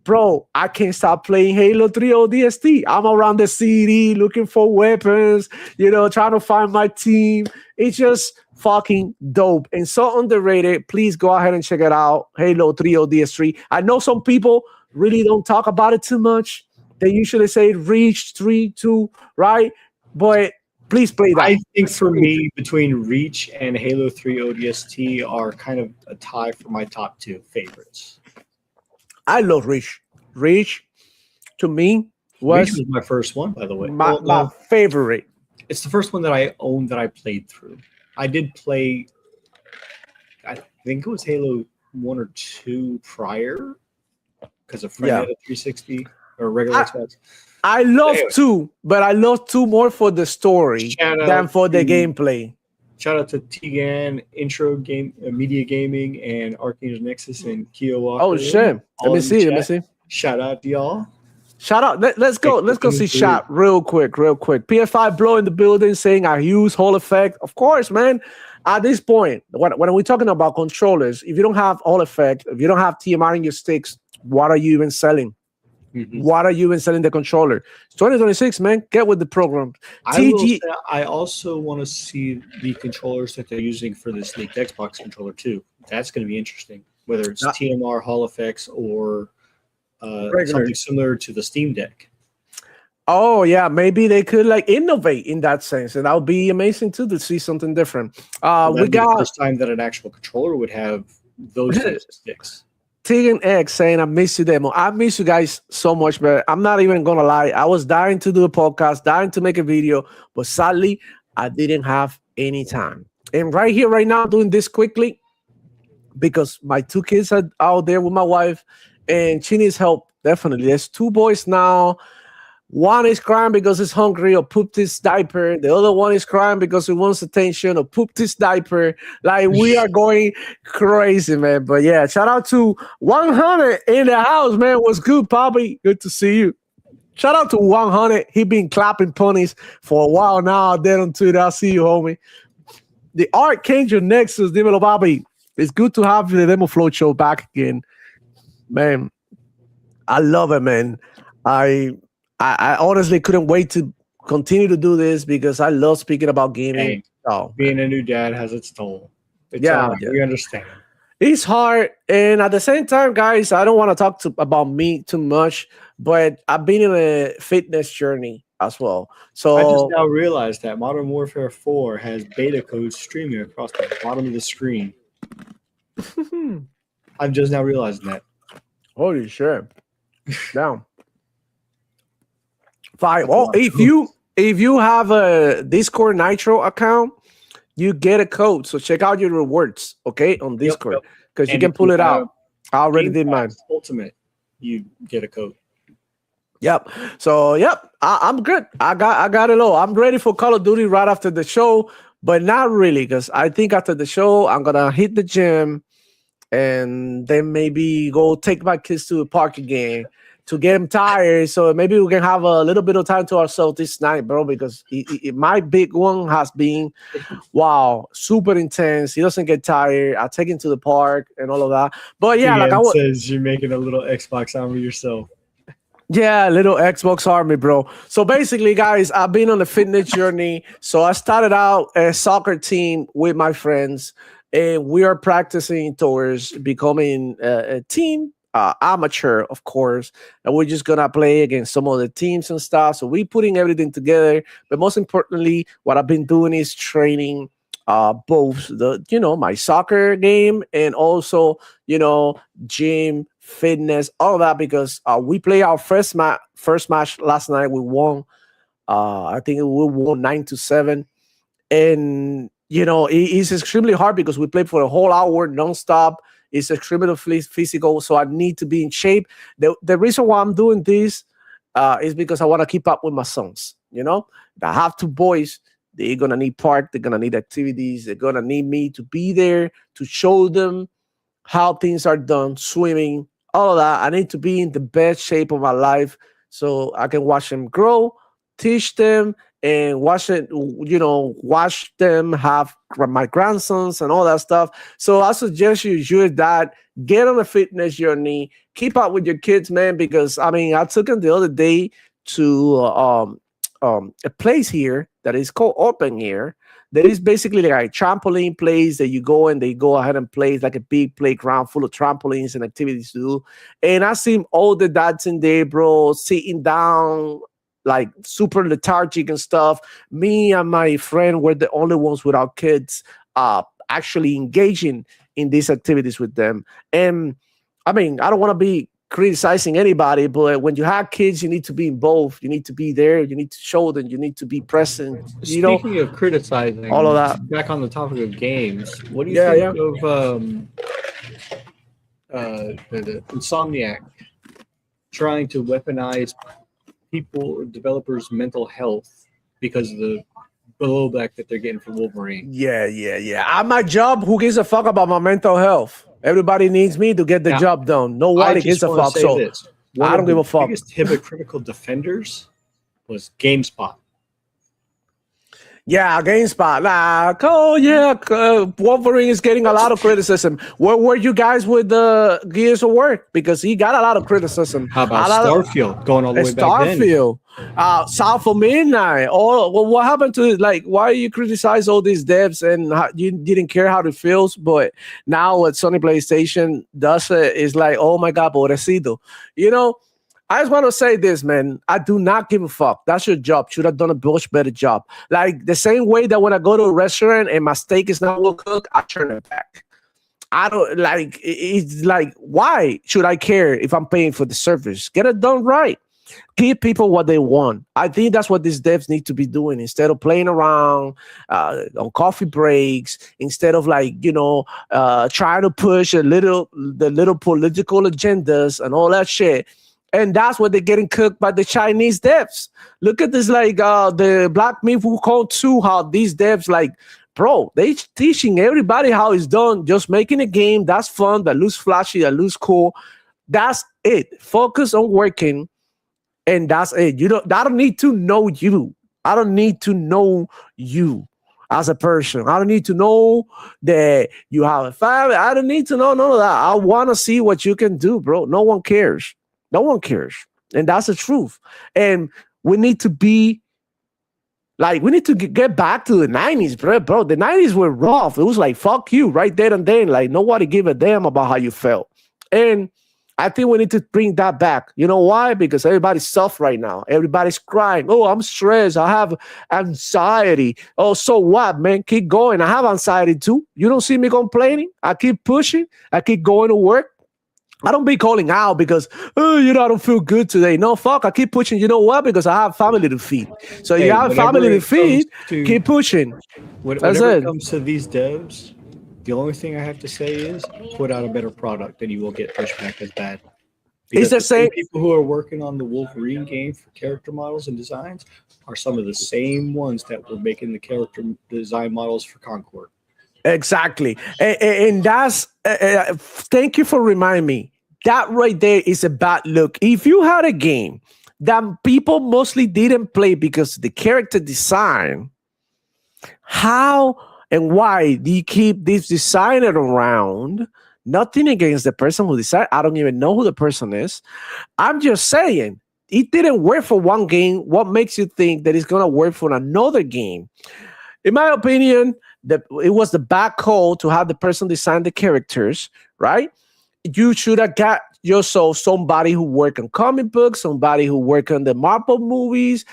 C: bro, I can't stop playing Halo 3 ODST. I'm around the city looking for weapons, trying to find my team. It's just fucking dope and so underrated. Please go ahead and check it out. Halo 3 ODST. I know some people really don't talk about it too much. They usually say Reach 3, 2, right? But please play that.
B: I think for me, between Reach and Halo 3 ODST are kind of a tie for my top 2 favorites.
C: I love Reach. Reach, to me, was
B: my first one, by the way.
C: My favorite.
B: It's the first one that I owned that I played through. I did play, I think it was Halo 1 or 2 prior, because a friend had a 360 or regular Xbox.
C: I love 2, but I love 2 more for the story than for the gameplay.
B: Shout out to Tegan, Intro Game, Media Gaming, and Arcade Nexus and Keo Walker.
C: Oh shit! Let me see.
B: Shout out to y'all.
C: Shout out. Let's go see chat real quick. PS5 Blow in the building saying I use Hall Effect. Of course, man. At this point, when we're talking about controllers, if you don't have Hall Effect, if you don't have TMR in your sticks, what are you even selling? Mm-hmm. What are you even selling the controller? It's 2026, man. Get with the program.
B: I also want to see the controllers that they're using for this leaked Xbox controller too. That's going to be interesting. Whether it's TMR, Hall Effects, or something similar to the Steam Deck.
C: Oh yeah, maybe they could like innovate in that sense, and that would be amazing too to see something different. We got
B: the first time that an actual controller would have those types of sticks.
C: Tegan X saying, I miss you, demo. I miss you guys so much, but I'm not even going to lie. I was dying to do a podcast, dying to make a video, but sadly, I didn't have any time. And right here, right now, doing this quickly because my two kids are out there with my wife and she needs help. Definitely. There's two boys now. One is crying because he's hungry or pooped his diaper. The other one is crying because he wants attention or pooped his diaper. Like, we are going crazy, man. But yeah, shout out to 100 in the house, man. What's good, Poppy? Good to see you. Shout out to 100. He been clapping ponies for a while now out there on Twitter. I see you, homie. The Archangel Nexus, dímelo, Bobby. It's good to have the Demo Flow show back again. Man, I love it, man. I honestly couldn't wait to continue to do this because I love speaking about gaming.
B: Hey, being a new dad has its toll.
C: Yeah,
B: we understand.
C: It's hard, and at the same time, guys, I don't want to talk about me too much, but I've been in a fitness journey as well. So
B: I just now realized that Modern Warfare 4 has beta code streaming across the bottom of the screen. I'm just now realizing that.
C: Holy shit! Down. Five. Oh, if you have a Discord Nitro account, you get a code. So check out your rewards, okay, on Discord, because you can pull it out. I already did mine.
B: Ultimate, you get a code.
C: Yep. So I'm good. I got it all. I'm ready for Call of Duty right after the show, but not really, because I think after the show I'm gonna hit the gym and then maybe go take my kids to the park again to get them tired. So maybe we can have a little bit of time to ourselves this night, bro, because my big one has been, wow, super intense. He doesn't get tired. I take him to the park and all of that. But yeah, like I
B: says you're making a little Xbox army yourself.
C: Yeah, little Xbox army, bro. So basically, guys, I've been on a fitness journey. So I started out a soccer team with my friends, and we are practicing towards becoming a team. Amateur, of course, and we're just gonna play against some of the teams and stuff. So we're putting everything together. But most importantly, what I've been doing is training both my soccer game and also gym, fitness, all that, because we played our first match last night. We won. I think we won 9-7, and it's extremely hard because we played for a whole hour nonstop. It's extremely physical, so I need to be in shape. The reason why I'm doing this is because I want to keep up with my sons. I have two boys. They're going to need park. They're going to need activities. They're going to need me to be there to show them how things are done, swimming, all of that. I need to be in the best shape of my life so I can watch them grow, teach them, and watch them have my grandsons and all that stuff. So I suggest you that get on a fitness journey, keep up with your kids, man, because I took them the other day to a place here that is called Open Air. That is basically like a trampoline place that you go and they go ahead and play. It's like a big playground full of trampolines and activities to do. And I see all the dads in there, bro, sitting down, like super lethargic and stuff. Me and my friend were the only ones without kids actually engaging in these activities with them. And I don't want to be criticizing anybody, but when you have kids, you need to be involved. You need to be there. You need to show them. You need to be present.
B: Speaking of criticizing,
C: all of that.
B: Back on the topic of games, what do you think of the Insomniac trying to weaponize developers' mental health because of the blowback that they're getting from Wolverine?
C: Yeah. At my job, who gives a fuck about my mental health? Everybody needs me to get the job done. Nobody gives a fuck. So I don't give a fuck.
B: The biggest hypocritical defenders was GameSpot.
C: Yeah, GameSpot. Wolverine is getting a lot of criticism. Where were you guys with the Gears of War? Because he got a lot of criticism.
B: How about Starfield going all the way back then?
C: Starfield, South of Midnight. What happened to it? Like, why you criticize all these devs and you didn't care how it feels? But now what Sony PlayStation does is like, oh my God, pobrecito. I just want to say this, man. I do not give a fuck. That's your job. Should have done a much better job. Like the same way that when I go to a restaurant and my steak is not well cooked, I turn it back. I don't like it's like, why should I care if I'm paying for the service? Get it done right. Give people what they want. I think that's what these devs need to be doing instead of playing around on coffee breaks. Instead of like trying to push the little political agendas and all that shit. And that's what they're getting cooked by the Chinese devs. Look at this, like the Black Myth Wukong 2, how these devs like, bro, they teaching everybody how it's done, just making a game that's fun, that looks flashy, that looks cool. That's it. Focus on working, and that's it. I don't need to know you. I don't need to know you as a person. I don't need to know that you have a family. I don't need to know none of that. I want to see what you can do, bro. No one cares. No one cares. And that's the truth. And we need to be like, we need to get back to the 90s, bro. The 90s were rough. It was like, fuck you right there and then. Like, nobody gave a damn about how you felt. And I think we need to bring that back. You know why? Because everybody's soft right now. Everybody's crying. Oh, I'm stressed. I have anxiety. Oh, so what, man? Keep going. I have anxiety too. You don't see me complaining. I keep pushing. I keep going to work. I don't be calling out because, oh, I don't feel good today. No, fuck. I keep pushing. You know what? Because I have family to feed. So you have family to feed, keep pushing.
B: Whenever it comes to these devs, the only thing I have to say is put out a better product and you will get pushback as bad. Because
C: It's the same
B: people who are working on the Wolverine game for character models and designs are some of the same ones that were making the character design models for Concord.
C: Exactly. And that's, thank you for reminding me. That right there is a bad look. If you had a game that people mostly didn't play because the character design, how and why do you keep this designer around? Nothing against the person who designed. I don't even know who the person is. I'm just saying, it didn't work for one game. What makes you think that it's going to work for another game? In my opinion, it was the bad call to have the person design the characters, right? You should have got yourself somebody who work on comic books, somebody who work on the Marvel movies.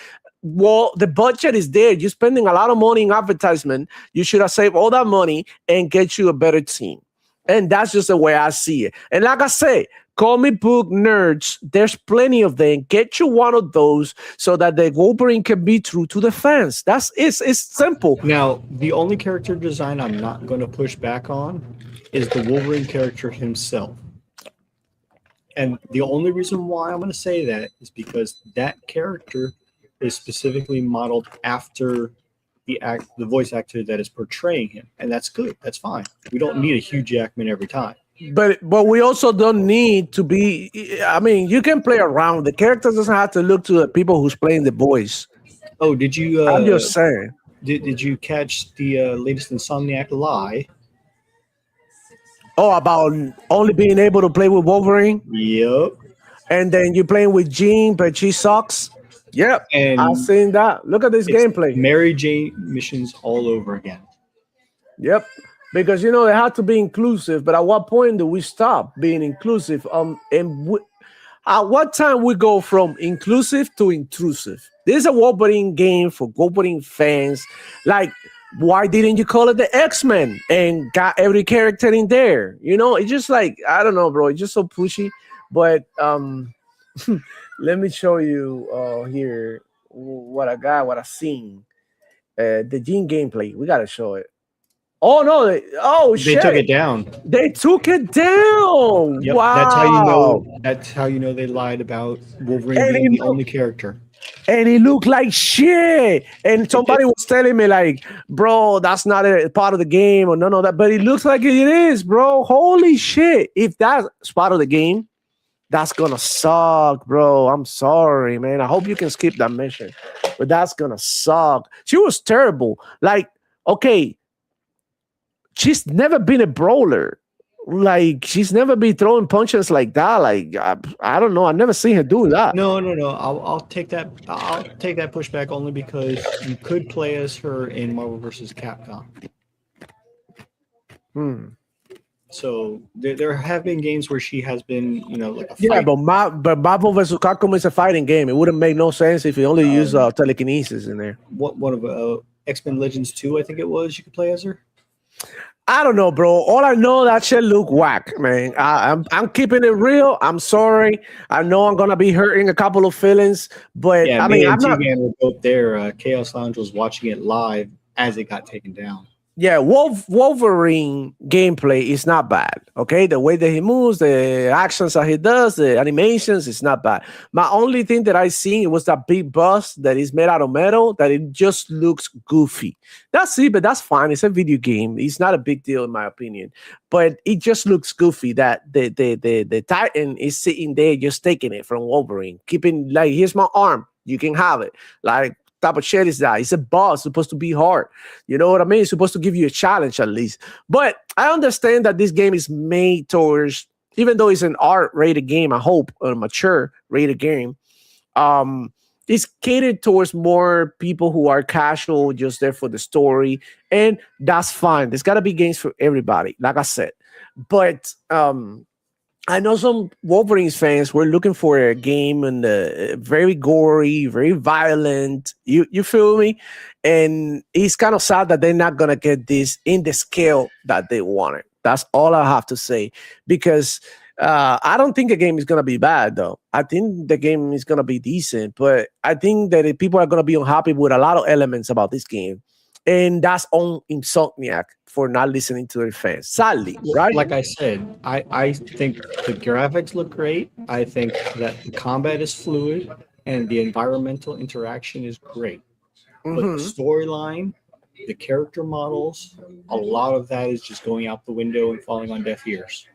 C: Well, the budget is there. You're spending a lot of money in advertisement. You should have saved all that money and get you a better team. And that's just the way I see it. And like I say, comic book nerds, there's plenty of them. Get you one of those so that the Wolverine can be true to the fans. It's simple.
B: Now, the only character design I'm not going to push back on is the Wolverine character himself. And the only reason why I'm going to say that is because that character is specifically modeled after the voice actor that is portraying him, and that's good. That's fine. We don't need a Hugh Jackman every time.
C: But we also don't need to be. I mean, you can play around. The character doesn't have to look to the people who's playing the voice.
B: Oh, did you?
C: I'm just saying.
B: Did you catch the latest Insomniac lie?
C: Oh, about only being able to play with Wolverine.
B: Yep.
C: And then you're playing with Jean, but she sucks. Yep,
B: and
C: I've seen that. Look at this gameplay.
B: Mary Jane missions all over again.
C: Yep, because they have to be inclusive. But at what point do we stop being inclusive? At what time we go from inclusive to intrusive? This is a Wolverine game for Wolverine fans. Like, why didn't you call it the X-Men and got every character in there? It's just like, I don't know, bro. It's just so pushy. But let me show you here what I got, what I seen. The Gene gameplay. We gotta show it. Oh no! They
B: took it down.
C: They took it down.
B: Yep,
C: wow.
B: That's how you know they lied about Wolverine being the only character.
C: And he looked like shit. And somebody was telling me, like, bro, that's not a part of the game or none of that. But it looks like it is, bro. Holy shit! If that's part of the game, that's gonna suck, bro. I'm sorry, man. I hope you can skip that mission, but that's gonna suck. She was terrible. Like, okay, she's never been a brawler. Like, she's never been throwing punches like that. Like, I don't know. I've never seen her do that.
B: No. I'll take that. I'll take that pushback only because you could play as her in Marvel vs. Capcom. So there have been games where she has been, like a fight.
C: Yeah, but Marvel vs. Capcom is a fighting game. It wouldn't make no sense if you only use telekinesis in there.
B: One of X-Men Legends 2, I think it was, you could play as her.
C: I don't know, bro. All I know that shit look whack, man. I'm keeping it real. I'm sorry. I know I'm gonna be hurting a couple of feelings, but
B: Yeah,
C: I mean,
B: me
C: I'm
B: and
C: not.
B: T-Man were both there. Chaos Lounge was watching it live as it got taken down.
C: Yeah, Wolverine gameplay is not bad. Okay, the way that he moves, the actions that he does, the animations, it's not bad. My only thing that I seen was that big bus that is made out of metal that it just looks goofy. That's it, but that's fine. It's a video game. It's not a big deal in my opinion, but it just looks goofy. That the Titan is sitting there just taking it from Wolverine, keeping like here's my arm, you can have it. Like type of shit is that? It's a boss supposed to be hard. You know what I mean? It's supposed to give you a challenge at least. But I understand that this game is made towards, even though it's an R-rated game, I hope, a mature rated game, um, it's catered towards more people who are casual, just there for the story. And that's fine. There's got to be games for everybody, like I said. But I know some Wolverines fans were looking for a game and very gory, very violent. You feel me? And it's kind of sad that they're not gonna get this in the scale that they wanted. That's all I have to say. Because I don't think the game is gonna be bad though. I think the game is gonna be decent, but I think that people are gonna be unhappy with a lot of elements about this game. And that's on Insomniac for not listening to their fans. Sadly, right?
B: Like I said, I think the graphics look great. I think that the combat is fluid and the environmental interaction is great. But the
C: Hmm.
B: storyline, the character models, a lot of that is just going out the window and falling on deaf ears.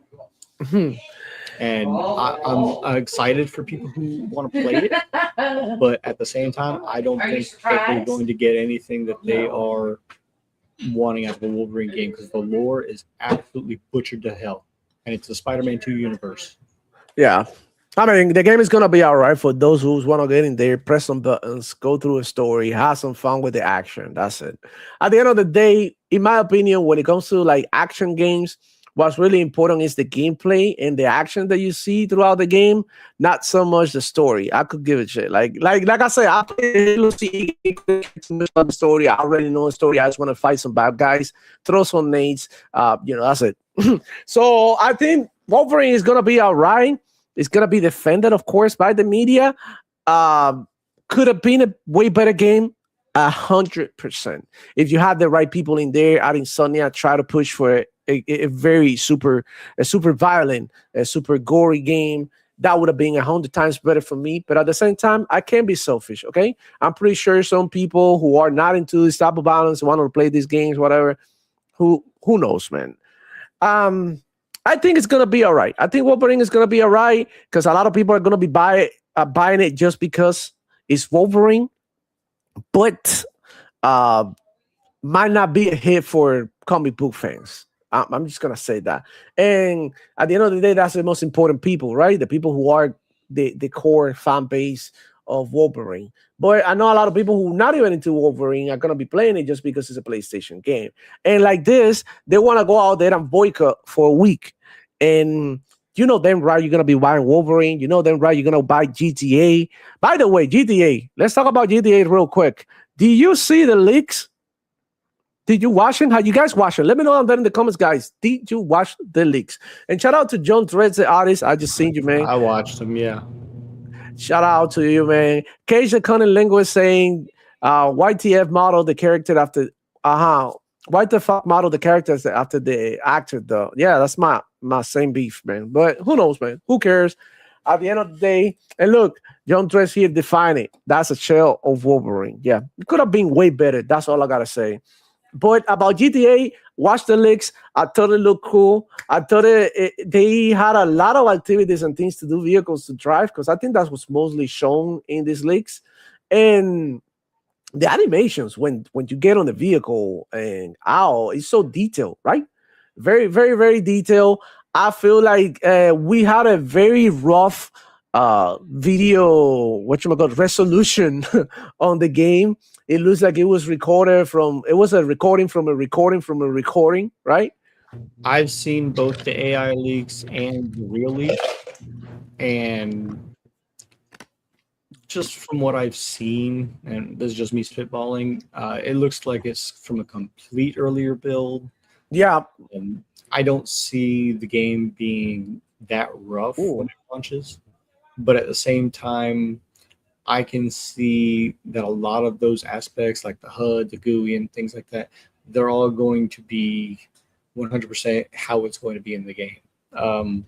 B: And I'm excited for people who want to play it, but at the same time, I don't think that they're going to get anything that they are wanting out of a Wolverine game because the lore is absolutely butchered to hell, and it's the Spider-Man 2 universe.
C: Yeah. I mean, the game is gonna be all right for those who want to get in there, press some buttons, go through a story, have some fun with the action. That's it. At the end of the day, in my opinion, when it comes to like action games, what's really important is the gameplay and the action that you see throughout the game, not so much the story. I could give a shit. Like I said, I play Halo CE the story. I already know the story. I just want to fight some bad guys, throw some nades. That's it. So I think Wolverine is gonna be all right. It's gonna be defended, of course, by the media. Um, could have been a way better game, 100%. If you had the right people in there, out in Sonia, try to push for a very super violent, a super gory game. That would have been 100 times better for me. But at the same time, I can't be selfish. Okay, I'm pretty sure some people who are not into this type of violence want to play these games, whatever. Who knows, man? Um, I think it's gonna be all right. I think Wolverine is gonna be all right because a lot of people are gonna be buying it just because it's Wolverine, but uh, might not be a hit for comic book fans. I'm just gonna say that. And at the end of the day, that's the most important people, right? The people who are the core fan base of Wolverine. But I know a lot of people who not even into Wolverine are gonna be playing it just because it's a PlayStation game. And like this, they want to go out there and boycott for a week. And you know them right, you're gonna be buying Wolverine. You know them right, you're gonna buy GTA. By the way, GTA. Let's talk about GTA real quick. Did you see the leaks? Did you watch it? How you guys watch it? Let me know down there in the comments, guys. Did you watch the leaks? And shout out to John Threads, the artist. I just seen you, man.
B: I watched them, yeah.
C: Shout out to you, man. Cage the Cunning Linguist saying, YTF model the character after, What the fuck model the characters after the actor, though? Yeah, that's my same beef, man. But who knows, man? Who cares? At the end of the day, and look, John Dress here define it. That's a shell of Wolverine. Yeah, it could have been way better. That's all I gotta say. But about GTA, watch the leaks. I thought it looked cool. I thought they had a lot of activities and things to do, vehicles to drive, because I think that was mostly shown in these leaks. And the animations when you get on the vehicle and it's so detailed, right? Very, very, very detailed. I feel like we had a very rough video resolution on the game. It looks like it was a recording from a recording from a recording, right?
B: I've seen both the AI leaks and the real leaks, and just from what I've seen, and this is just me spitballing, it looks like it's from a complete earlier build.
C: Yeah.
B: I don't see the game being that rough when
C: Ooh.
B: it launches, but at the same time, I can see that a lot of those aspects, like the HUD, the GUI, and things like that, they're all going to be 100% how it's going to be in the game. Um,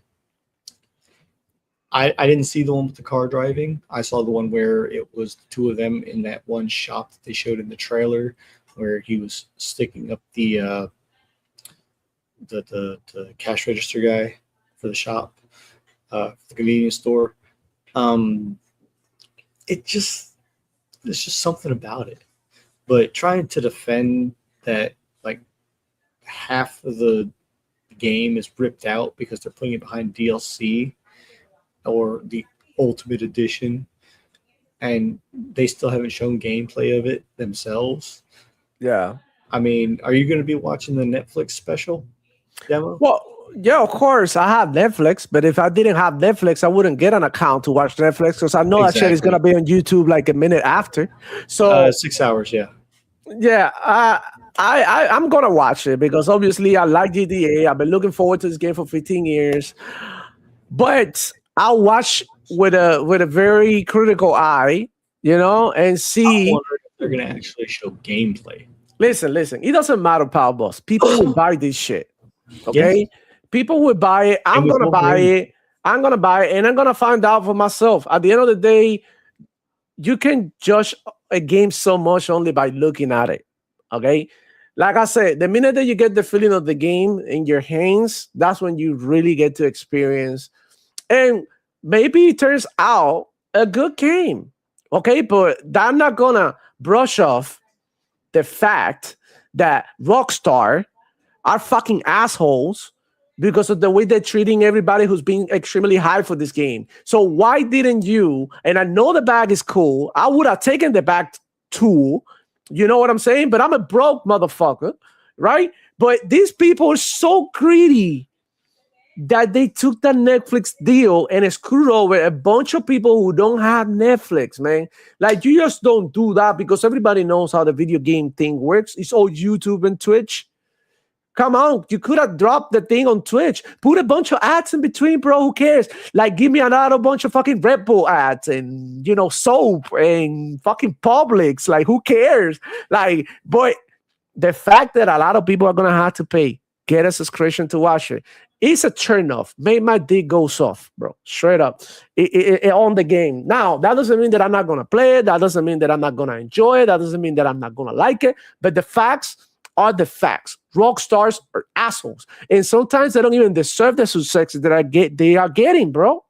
B: I didn't see the one with the car driving. I saw the one where it was the two of them in that one shop that they showed in the trailer, where he was sticking up the cash register guy for the shop, the convenience store. Um, it just there's just something about it. But trying to defend that, like, half of the game is ripped out because they're putting it behind DLC or the Ultimate Edition, and they still haven't shown gameplay of it themselves.
C: Yeah.
B: I mean, are you going to be watching the Netflix special demo?
C: Well, yeah, of course. I have Netflix, but if I didn't have Netflix, I wouldn't get an account to watch Netflix because I know that shit is
B: Exactly.
C: gonna be on YouTube like a minute after. So
B: 6 hours, yeah.
C: yeah, I'm gonna watch it because obviously I like GTA. I've been looking forward to this game for 15 years, but I'll watch with a very critical eye, and
B: I'm
C: see.
B: wondering if they're going to actually show gameplay.
C: Listen. It doesn't matter, Power Boss. People will buy this shit.
B: Yeah,
C: Okay, people will buy it.
B: and
C: I'm
B: with
C: gonna
B: more
C: buy
B: games.
C: it. I'm gonna buy it, and I'm gonna find out for myself. At the end of the day, you can judge a game so much only by looking at it. Okay, like I said, the minute that you get the feeling of the game in your hands, that's when you really get to experience. And maybe it turns out a good game. Okay, but I'm not gonna brush off the fact that Rockstar are fucking assholes because of the way they're treating everybody who's being extremely high for this game. So why didn't you? And I know the bag is cool. I would have taken the bag too. You know what I'm saying? But I'm a broke motherfucker, right? But these people are so greedy that they took that Netflix deal and screwed over a bunch of people who don't have Netflix, man. Like, you just don't do that because everybody knows how the video game thing works. It's all YouTube and Twitch. Come on, you could have dropped the thing on Twitch. Put a bunch of ads in between, bro. Who cares? Like, give me another bunch of fucking Red Bull ads and, soap and fucking Publix. Like, who cares? Like, but the fact that a lot of people are going to have to pay, get a subscription to watch it, it's a turn off. Made my dick go soft, bro. Straight up. On the game. Now, that doesn't mean that I'm not going to play it. That doesn't mean that I'm not going to enjoy it. That doesn't mean that I'm not going to like it. But the facts are the facts. Rock stars are assholes, and sometimes they don't even deserve the success that they are getting, bro.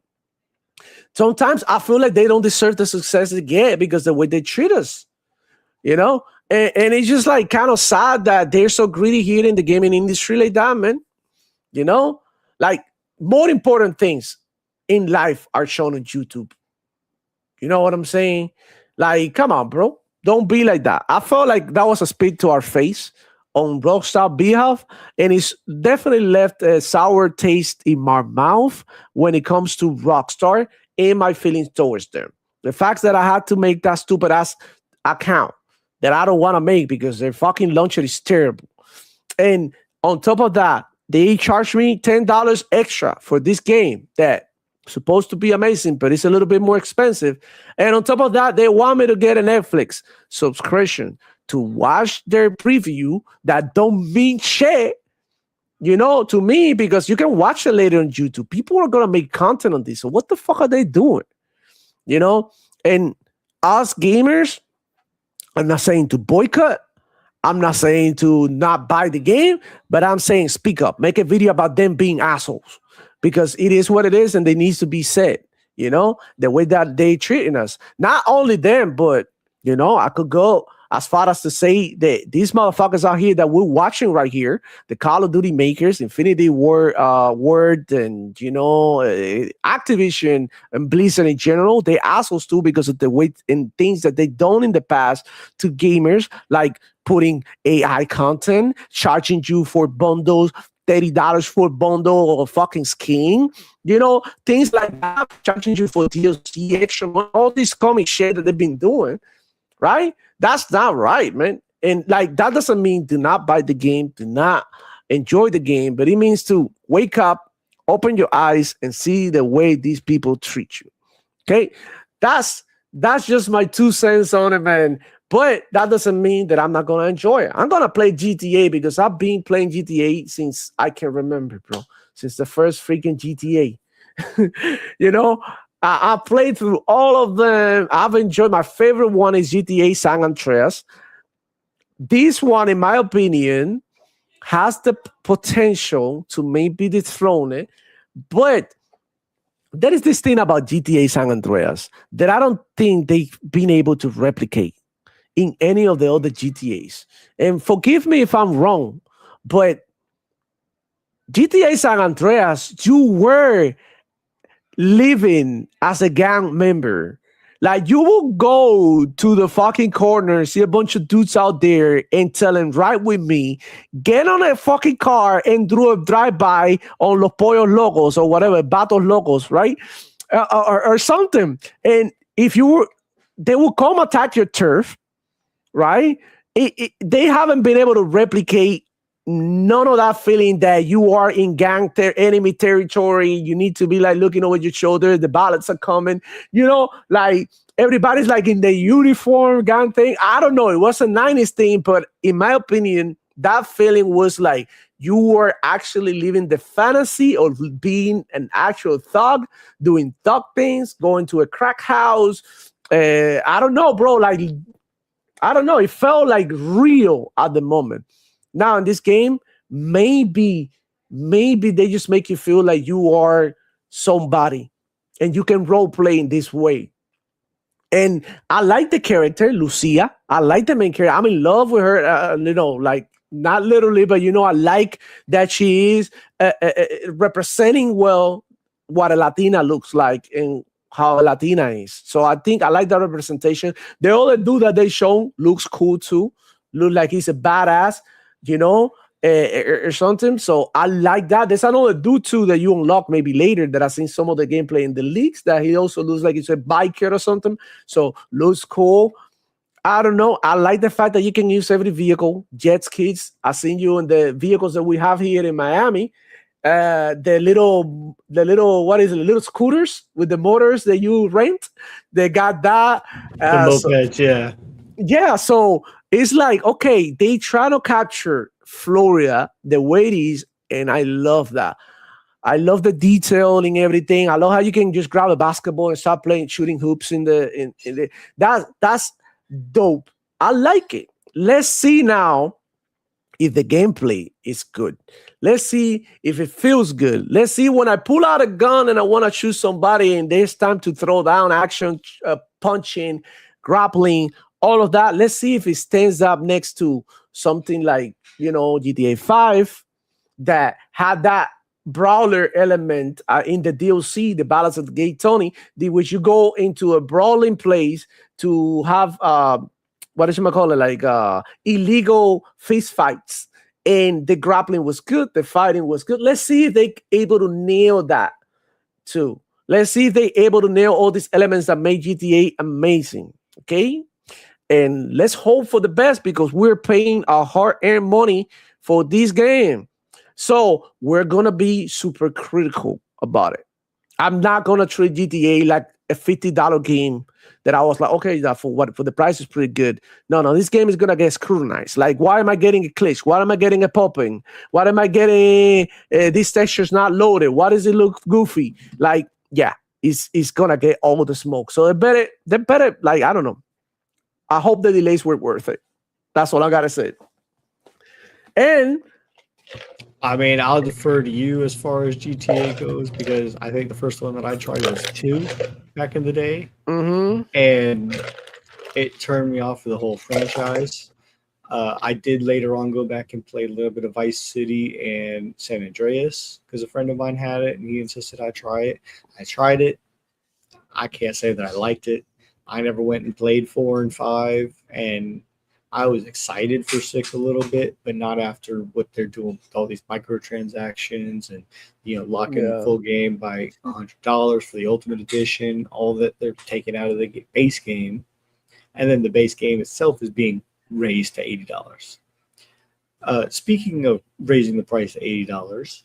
C: Sometimes I feel like they don't deserve the success they get because the way they treat us, and it's just like kind of sad that they're so greedy here in the gaming industry like that, man. Like, more important things in life are shown on YouTube. You know what I'm saying? Like, come on, bro. Don't be like that. I felt like that was a spit to our face on Rockstar behalf, and it's definitely left a sour taste in my mouth when it comes to Rockstar and my feelings towards them. The fact that I had to make that stupid ass account that I don't want to make because their fucking launcher is terrible. And on top of that, they charged me $10 extra for this game that supposed to be amazing, but it's a little bit more expensive. And on top of that, they want me to get a Netflix subscription to watch their preview that don't mean shit, to me, because you can watch it later on YouTube. People are going to make content on this. So what the fuck are they doing? And us gamers, I'm not saying to boycott. I'm not saying to not buy the game, but I'm saying speak up. Make a video about them being assholes because it is what it is and it needs to be said, the way that they treating us. Not only them, but, I could go as far as to say that these motherfuckers out here that we're watching right here, the Call of Duty makers, Infinity Ward, and, Activision and Blizzard in general, they assholes too because of the way and things that they done in the past to gamers, like putting AI content, charging you for bundles, $30 for a bundle or a fucking skin, things like that, charging you for DLC extra, all this comic shit that they've been doing, right? That's not right, man. And like, that doesn't mean do not buy the game, do not, enjoy the game, but it means to wake up, open your eyes, and see the way these people treat you. Okay, that's just my 2 cents on it, man. But that doesn't mean that I'm not gonna enjoy it. I'm gonna play GTA because I've been playing GTA since I can remember, bro. Since the first freaking GTA. you know, I played through all of them. I've enjoyed. My favorite one is GTA San Andreas. This one, in my opinion, has the potential to maybe dethrone it, but there is this thing about GTA San Andreas that I don't think they've been able to replicate in any of the other GTAs. And forgive me if I'm wrong, but GTA San Andreas, you were living as a gang member. Like you will go to the fucking corner, see a bunch of dudes out there and tell them, ride with me, get on a fucking car and do a drive-by on Los Pollos Locos or whatever, Batos Locos, right? Or something. And if you were, they will come attack your turf, right? They haven't been able to replicate none of that feeling that you are in enemy territory. You need to be like looking over your shoulder. The ballots are coming. Like everybody's like in the uniform gang thing. I don't know. It was a 90s thing, but in my opinion, that feeling was like you were actually living the fantasy of being an actual thug, doing thug things, going to a crack house. I don't know, bro. Like, I don't know. It felt like real at the moment. Now in this game, maybe they just make you feel like you are somebody and you can role play in this way. And I like the character, Lucia. I like the main character. I'm in love with her, like not literally, but I like that she is representing well what a Latina looks like and how a Latina is. So I think I like that representation. The other dude that they show looks cool too. Look like he's a badass. Or something. So I like that. There's another dude too that you unlock maybe later that I've seen some of the gameplay in the leaks that he also looks like he's a biker or something. So looks cool. I don't know. I like the fact that you can use every vehicle, jet skis. I've seen you in the vehicles that we have here in Miami. The little what is it? Little scooters with the motors that you rent. They got that.
B: The mopeds, yeah.
C: Yeah, so it's like, okay, they try to capture Florida the way it is, and I love that. I love the detail and everything. I love how you can just grab a basketball and start playing shooting hoops in the that's dope. I like it. Let's see now if the gameplay is good. Let's see if it feels good. Let's see when I pull out a gun and I want to shoot somebody and there's time to throw down action, punching, grappling, all of that. Let's see if it stands up next to something like, GTA 5 that had that brawler element in the DLC, the Ballads of the Gay Tony, which you go into a brawling place to have what is you call it, like illegal fist fights. And the grappling was good, the fighting was good. Let's see if they able to nail that too. Let's see if they able to nail all these elements that make GTA amazing. Okay. And let's hope for the best because we're paying our hard-earned money for this game. So we're going to be super critical about it. I'm not going to treat GTA like a $50 game that I was like, okay, for the price is pretty good. No, this game is going to get scrutinized. Like, why am I getting a glitch? Why am I getting a popping? Why am I getting this texture's not loaded? Why does it look goofy? Like, yeah, it's going to get all the smoke. So they better, like, I don't know. I hope the delays were worth it. That's all I got to say. And
B: I mean, I'll defer to you as far as GTA goes because I think the first one that I tried was 2 back in the day.
C: Mm-hmm.
B: And it turned me off of the whole franchise. I did later on go back and play a little bit of Vice City and San Andreas because a friend of mine had it and he insisted I try it. I tried it. I can't say that I liked it. I never went and played 4 and 5, and I was excited for 6 a little bit, but not after what they're doing with all these microtransactions and, locking the full game by $100 for the Ultimate Edition, all that they're taking out of the base game. And then the base game itself is being raised to $80. Speaking of raising the price to $80,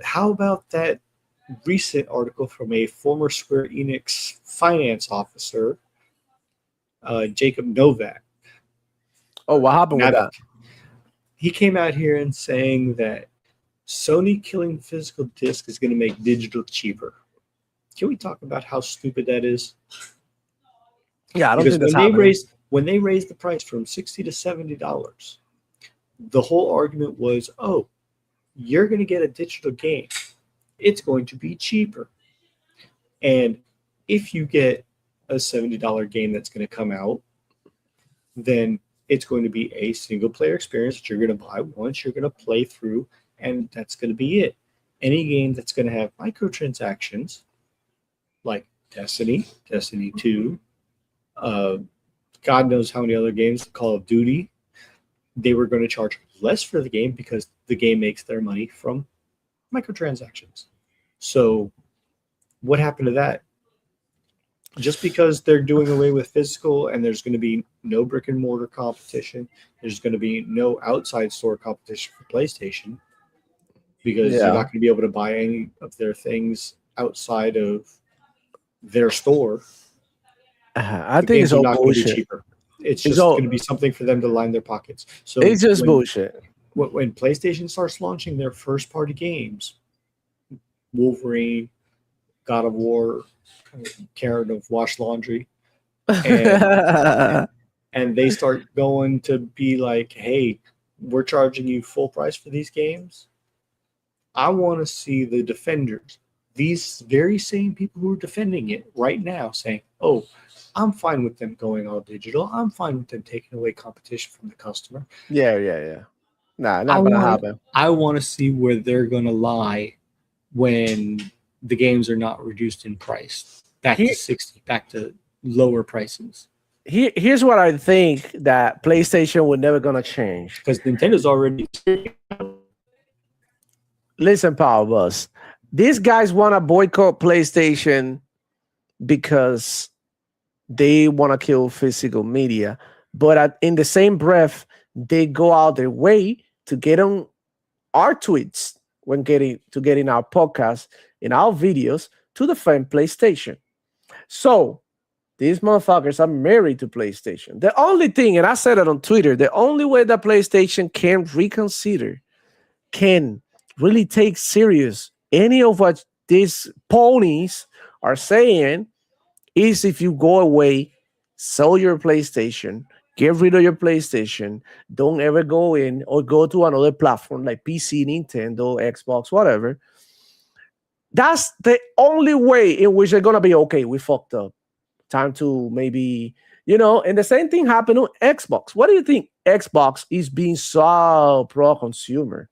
B: how about that recent article from a former Square Enix finance officer, Jacob Novak?
C: Oh, what happened with
B: Now,
C: that?
B: he came out here and saying that Sony killing physical disc is going to make digital cheaper. Can we talk about how stupid that is?
C: Yeah, I don't
B: Because
C: think that's happening.
B: when they raised the price from $60 to $70, the whole argument was, oh, you're going to get a digital game. It's going to be cheaper. And if you get a $70 game that's going to come out, then it's going to be a single player experience that you're going to buy once, you're going to play through, and that's going to be it. Any game that's going to have microtransactions like Destiny, Destiny 2, God knows how many other games, Call of Duty, they were going to charge less for the game because the game makes their money from microtransactions. So what happened to that? Just because they're doing away with physical and there's going to be no brick and mortar competition, there's going to be no outside store competition for PlayStation because you're
C: Yeah,
B: not going to be able to buy any of their things outside of their store.
C: I
B: The
C: think it's
B: games are
C: all
B: not going to be
C: bullshit.
B: cheaper. It's
C: It's
B: just going
C: all
B: to be something for them to line their pockets. So
C: it's just bullshit.
B: when PlayStation starts launching their first party games, Wolverine, God of War, Karen of Wash Laundry, and and they start going to be like, hey, we're charging you full price for these games. I want to see the defenders, these very same people who are defending it right now, saying, oh, I'm fine with them going all digital. I'm fine with them taking away competition from the customer.
C: Yeah. Nah,
B: I
C: not gonna
B: want
C: happen.
B: I want to see where they're going to lie when the games are not reduced in price back to
C: Here,
B: 60, back to lower prices.
C: here's what I think that PlayStation would never gonna change.
B: Because Nintendo's already
C: Listen, Power Bus. These guys want to boycott PlayStation because they want to kill physical media, but in the same breath, they go out their way to get on our tweets when getting our podcast in our videos to defend PlayStation. So these motherfuckers are married to PlayStation. The only thing, and I said it on Twitter, the only way that PlayStation can reconsider, can really take serious any of what these ponies are saying is if you go away, sell your PlayStation, get rid of your PlayStation, don't ever go in or go to another platform like PC, Nintendo, Xbox, whatever. That's the only way in which they're gonna be okay. We fucked up. Time to maybe, and the same thing happened on Xbox. What do you think Xbox is being so pro consumer?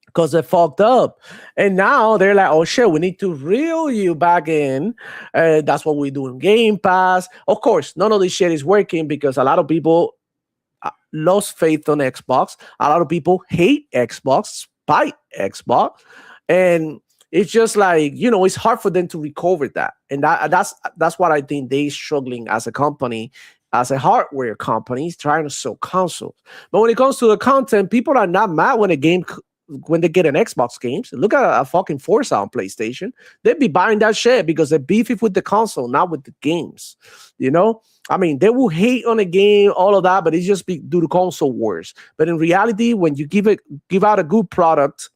C: Because they fucked up. And now they're like, oh shit, we need to reel you back in. That's what we do in Game Pass. Of course, none of this shit is working because a lot of people lost faith on Xbox. A lot of people hate Xbox, spite Xbox. And it's just like, it's hard for them to recover that. And that's what I think they're struggling as a company, as a hardware company, trying to sell consoles. But when it comes to the content, people are not mad when they get an Xbox games. Look at a fucking Forza on PlayStation. They'd be buying that shit because they're beefing with the console, not with the games. I mean, they will hate on a game, all of that, but it's just due to console wars. But in reality, when you give out a good product,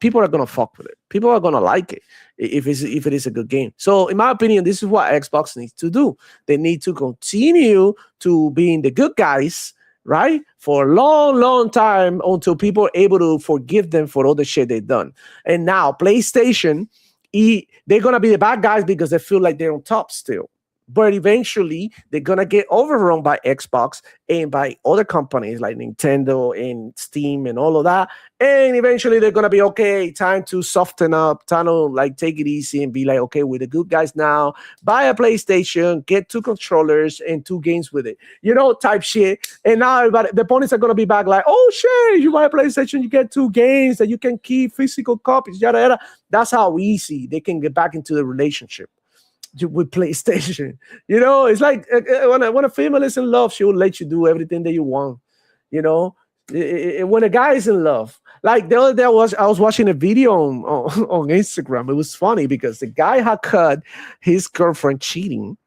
C: people are gonna fuck with it. People are gonna like it if it is a good game. So, in my opinion, this is what Xbox needs to do. They need to continue to being the good guys, right? For a long, long time until people are able to forgive them for all the shit they've done. And now PlayStation, they're going to be the bad guys because they feel like they're on top still. But eventually, they're going to get overrun by Xbox and by other companies like Nintendo and Steam and all of that. And eventually, they're going to be, okay, time to soften up, time to take it easy and be like, okay, we're the good guys now. Buy a PlayStation, get 2 controllers and 2 games with it, type shit. And now everybody, the opponents are going to be back like, oh, shit, you buy a PlayStation, you get 2 games that you can keep physical copies, yada, yada. That's how easy they can get back into the relationship with PlayStation. It's like when a female is in love, she will let you do everything that you want. When a guy is in love, like the other day I was watching a video on Instagram. It was funny because the guy had caught his girlfriend cheating,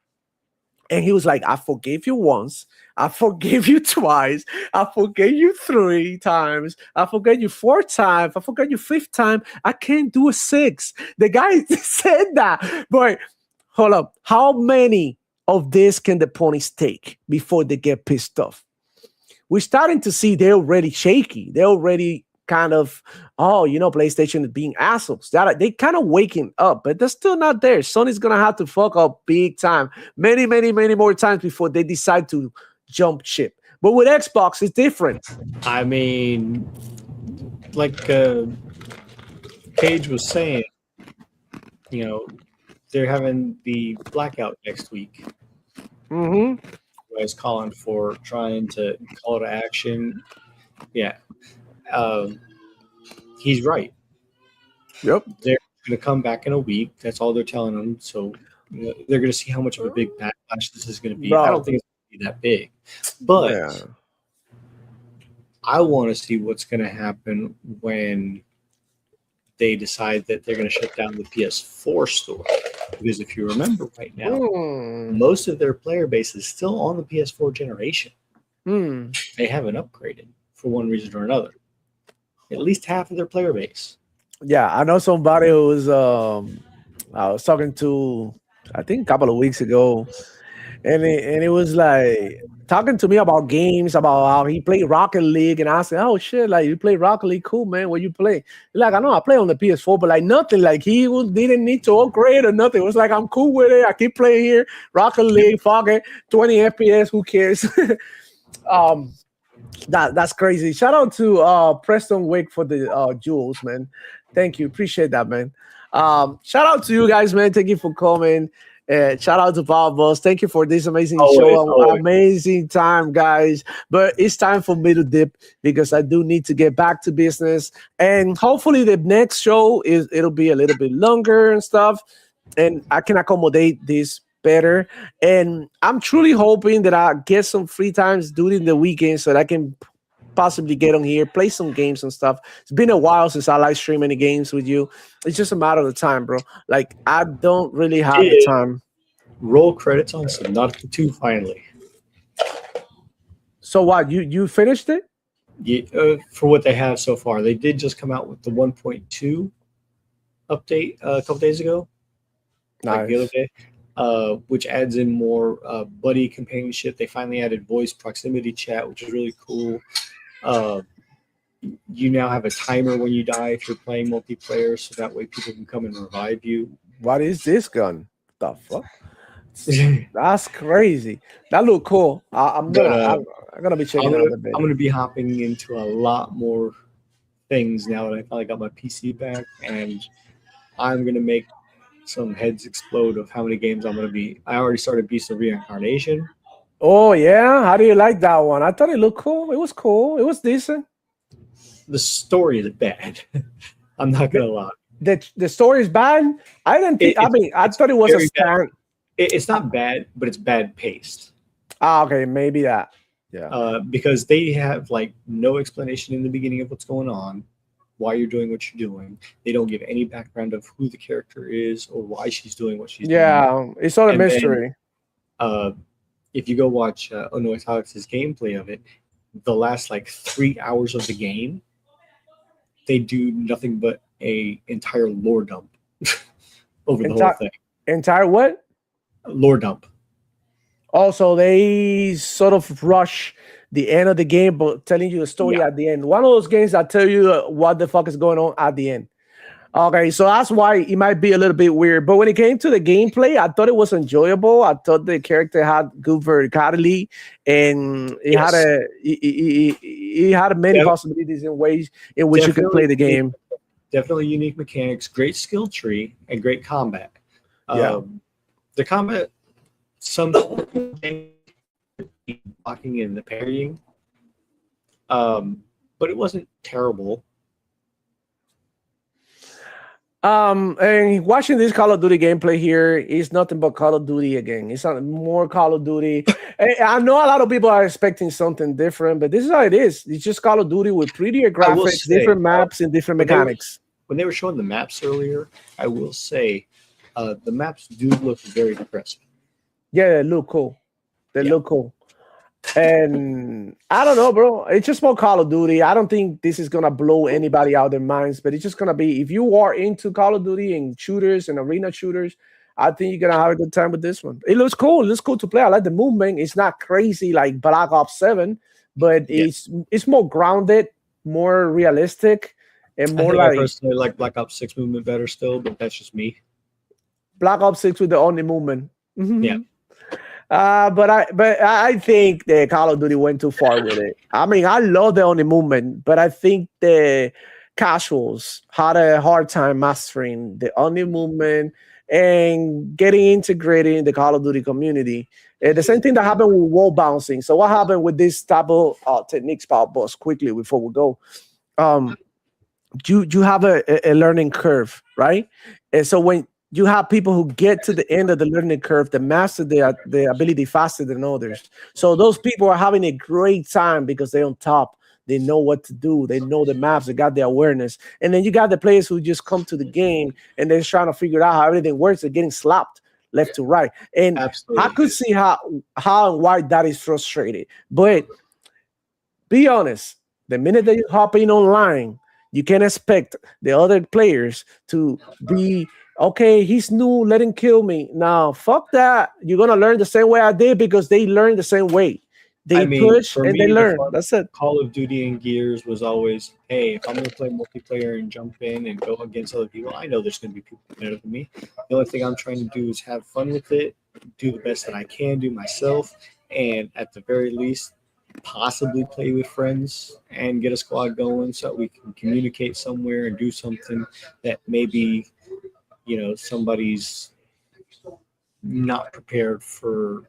C: and he was like, I forgave you once, I forgave you twice, I forgave you three times, I forgave you four times, I forgave you fifth time, I can't do a six. The guy said that. But hold up, how many of this can the ponies take before they get pissed off? We're starting to see they're already shaky. They're already kind of, oh, PlayStation is being assholes. That they kind of waking up, but they're still not there. Sony's gonna have to fuck up big time, many, many, many more times before they decide to jump ship. But with Xbox, it's different.
B: I mean, like Cage was saying, they're having the blackout next week.
C: Mm-hmm.
B: Guys calling for trying to call to action. Yeah, um, he's right.
C: Yep.
B: They're going to come back in a week. That's all they're telling them. So they're going to see how much of a big backlash this is going to be.
C: Bro.
B: I don't think it's going to be that big, but
C: Yeah.
B: I want to see what's going to happen when they decide that they're going to shut down the PS4 store. Because if you remember right now, most of their player base is still on the PS4 generation. They haven't upgraded for one reason or another. At least half of their player base.
C: Yeah, I know somebody who was I was talking to, I think a couple of weeks ago, and it was like talking to me about games, about how he played Rocket League, and I said, "Oh shit, like you play Rocket League, cool man. What you play?" He's like, "I know I play on the PS4, but like nothing. Like didn't need to upgrade or nothing. It was like I'm cool with it. I keep playing here, Rocket League, fuck it, 20 FPS, who cares?" That's crazy. Shout out to Preston Wake for the jewels, man. Thank you, appreciate that, man. Shout out to you guys, man. Thank you for coming. Shout out to Power Boss. Thank you for this amazing show. Amazing time, guys. But it's time for me to dip because I do need to get back to business. And hopefully the next show it'll be a little bit longer and stuff. And I can accommodate this better. And I'm truly hoping that I get some free times during the weekend so that I can possibly get on here, play some games and stuff. It's been a while since I live stream any games with you. It's just a matter of time, bro. Like I don't really have the time.
B: Roll credits on Subnautica 2 finally.
C: So what? You finished it?
B: Yeah, for what they have so far. They did just come out with the 1.2 update a couple days ago.
C: Nice.
B: Like the other day. Which adds in more buddy companionship. They finally added voice proximity chat, which is really cool. You now have a timer when you die if you're playing multiplayer, so that way people can come and revive you.
C: What is this gun? The fuck? That's crazy. That look cool. I'm gonna be checking out the video.
B: I'm gonna be hopping into a lot more things now that I finally got my PC back, and I'm gonna make some heads explode of how many games I'm gonna be. I already started Beast of Reincarnation.
C: Oh yeah, how do you like that one? I thought it looked cool. It was cool. It was decent.
B: The story is bad. I'm not gonna lie.
C: The story is bad. I didn't think. I thought it was a stand.
B: It's not bad, but it's bad paced.
C: Okay, maybe that. Yeah.
B: Because they have like no explanation in the beginning of what's going on, why you're doing what you're doing. They don't give any background of who the character is or why she's doing what she's doing.
C: Yeah, it's all a mystery.
B: Then, if you go watch Ono Alexi's gameplay of it, the last like 3 hours of the game, they do nothing but a entire lore dump over the whole thing.
C: Entire what?
B: Lore dump.
C: Also, they sort of rush the end of the game, but telling you the story at the end. One of those games that tell you what the fuck is going on at the end. Okay, so that's why it might be a little bit weird. But when it came to the gameplay, I thought it was enjoyable. I thought the character had good verticality, and it had many possibilities in ways in which you can play the game.
B: Definitely unique mechanics, great skill tree, and great combat. The combat, some blocking and the parrying, but it wasn't terrible.
C: And watching this Call of Duty gameplay here is nothing but Call of Duty again. It's not more Call of Duty. And I know a lot of people are expecting something different, but this is how it is. It's just Call of Duty with prettier
B: I will
C: graphics,
B: say,
C: different maps, and different
B: when they were,
C: mechanics.
B: when they were showing the maps earlier, I will say the maps do look very impressive.
C: Yeah, they look cool. They
B: Yeah.
C: look cool. And I don't know, bro. It's just more Call of Duty. I don't think this is gonna blow anybody out of their minds, but it's just gonna be if you are into Call of Duty and shooters and arena shooters, I think you're gonna have a good time with this one. It looks cool. It looks cool to play. I like the movement. It's not crazy like Black Ops 7, but
B: Yeah.
C: it's more grounded, more realistic, and
B: I
C: more
B: think I
C: like
B: personally like Black Ops 6 movement better still, but that's just me.
C: Black Ops 6 with the only movement.
B: Yeah.
C: But I think the Call of Duty went too far with it. I mean, I love the only movement, but I think the casuals had a hard time mastering the only movement and getting integrated in the Call of Duty community. The same thing that happened with wall bouncing. So what happened with this type of techniques, Power Boss, quickly before we go? Um, you have a learning curve, right? And so when you have people who get to the end of the learning curve, they master the ability faster than others. So those people are having a great time because they're on top. They know what to do. They know the maps. They got the awareness. And then you got the players who just come to the game and they're trying to figure out how everything works. They're getting slapped left to right. And
B: Absolutely.
C: I could see how and why that is frustrated. But be honest, the minute that you hop in online, you can expect the other players to be okay. He's new, let him kill me. Now, fuck that. You're gonna learn the same way I did because they learn the same way. They
B: I mean,
C: push
B: for
C: and
B: me,
C: they
B: the
C: learn.
B: fun
C: That's it.
B: Call of Duty and Gears was always, hey, if I'm going to play multiplayer and jump in and go against other people, I know there's going to be people better than me. The only thing I'm trying to do is have fun with it, do the best that I can do myself, and at the very least, possibly play with friends and get a squad going so we can communicate somewhere and do something that maybe, somebody's not prepared for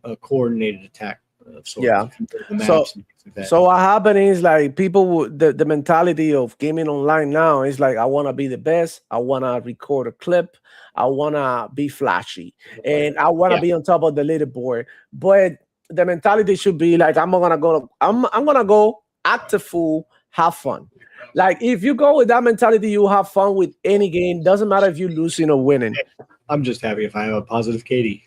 B: a coordinated attack of sorts.
C: Yeah.
B: The maps
C: So
B: and things like that.
C: So what happened is like the mentality of gaming online now is like I want to be the best. I want to record a clip. I want to be flashy, and I want to
B: Yeah.
C: be on top of the leaderboard. But the mentality should be like I'm gonna go act a fool, have fun. Like if you go with that mentality, you have fun with any game. Doesn't matter if you're losing or winning.
B: I'm just happy if I have a positive KD.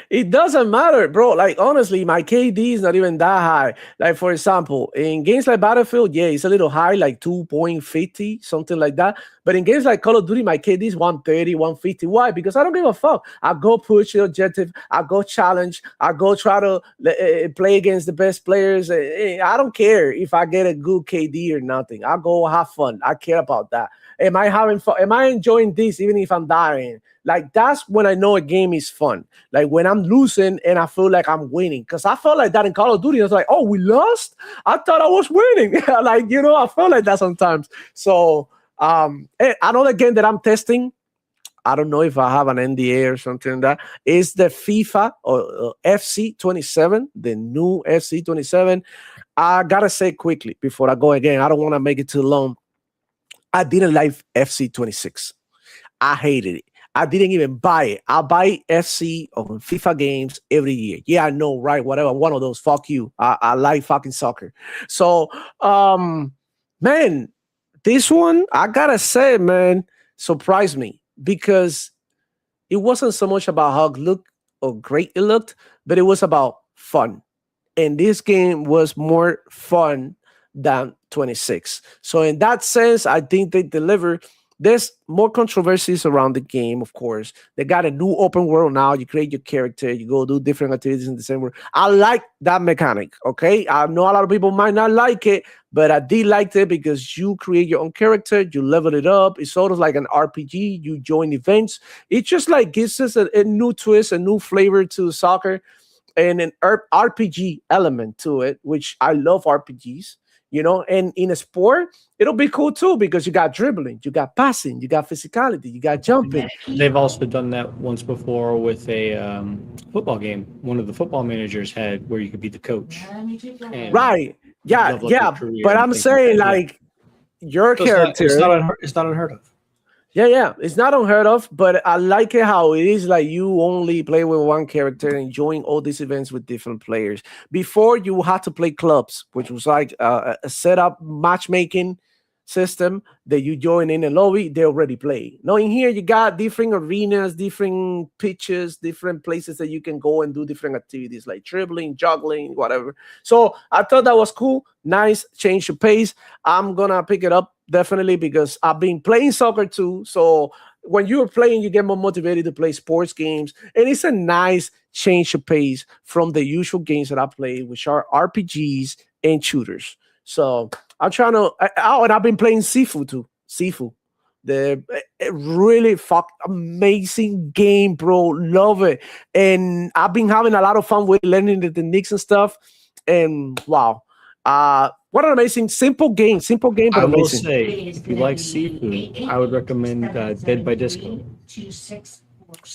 C: It doesn't matter, bro. Like honestly, my KD is not even that high. Like for example, in games like Battlefield, yeah, it's a little high, like 2.50, something like that. But in games like Call of Duty, my KD is 130, 150. Why? Because I don't give a fuck. I go push the objective. I go challenge. I go try to play against the best players. I don't care if I get a good KD or nothing. I go have fun. I care about that. Am I having fun? Am I enjoying this even if I'm dying? Like that's when I know a game is fun. Like when I'm losing and I feel like I'm winning. Because I felt like that in Call of Duty. I was like, oh, we lost? I thought I was winning. Like, I feel like that sometimes. So another game that I'm testing, I don't know if I have an NDA or something like that, is the FIFA or FC 27, the new FC 27. I gotta say quickly before I go again, I don't want to make it too long. I didn't like FC 26. I hated it. I didn't even buy it. I buy FC or FIFA games every year. Yeah, I know, right? Whatever. One of those. Fuck you. I like fucking soccer. So, man, this one, I gotta say, man, surprised me because it wasn't so much about how it looked or great it looked, but it was about fun. And this game was more fun than 26. So in that sense, I think they deliver. There's more controversies around the game, of course. They got a new open world now. You create your character, you go do different activities in the same world. I like that mechanic, okay? I know a lot of people might not like it, but I did like it because you create your own character, you level it up. It's sort of like an RPG. You join events. It just like gives us a new twist, a new flavor to soccer, and an RPG element to it, which I love RPGs. And in a sport, it'll be cool too because you got dribbling, you got passing, you got physicality, you got jumping.
B: They've also done that once before with a football game. One of the football managers had where you could be the coach. And
C: Right. Yeah,
B: level up
C: yeah.
B: your career
C: But
B: and
C: I'm
B: things like
C: saying
B: that. Yeah.
C: like your
B: So
C: character.
B: it's not unheard of.
C: Yeah. It's not unheard of, but I like it how it is like you only play with one character and enjoying all these events with different players. Before you had to play clubs, which was like a setup matchmaking system that you join in a lobby, they already play. Now in here you got different arenas, different pitches, different places that you can go and do different activities like dribbling, juggling, whatever. So I thought that was cool. Nice change of pace. I'm gonna pick it up definitely because I've been playing soccer too. So when you're playing, you get more motivated to play sports games, and it's a nice change of pace from the usual games that I play, which are RPGs and shooters. So I'm trying to. Oh, and I've been playing Sifu too. Sifu, the really amazing game, bro. Love it, and I've been having a lot of fun with learning the techniques and stuff. And wow, what an amazing simple game, but
B: I will
C: amazing.
B: say, if you like seafood, I would recommend Dead by Disco.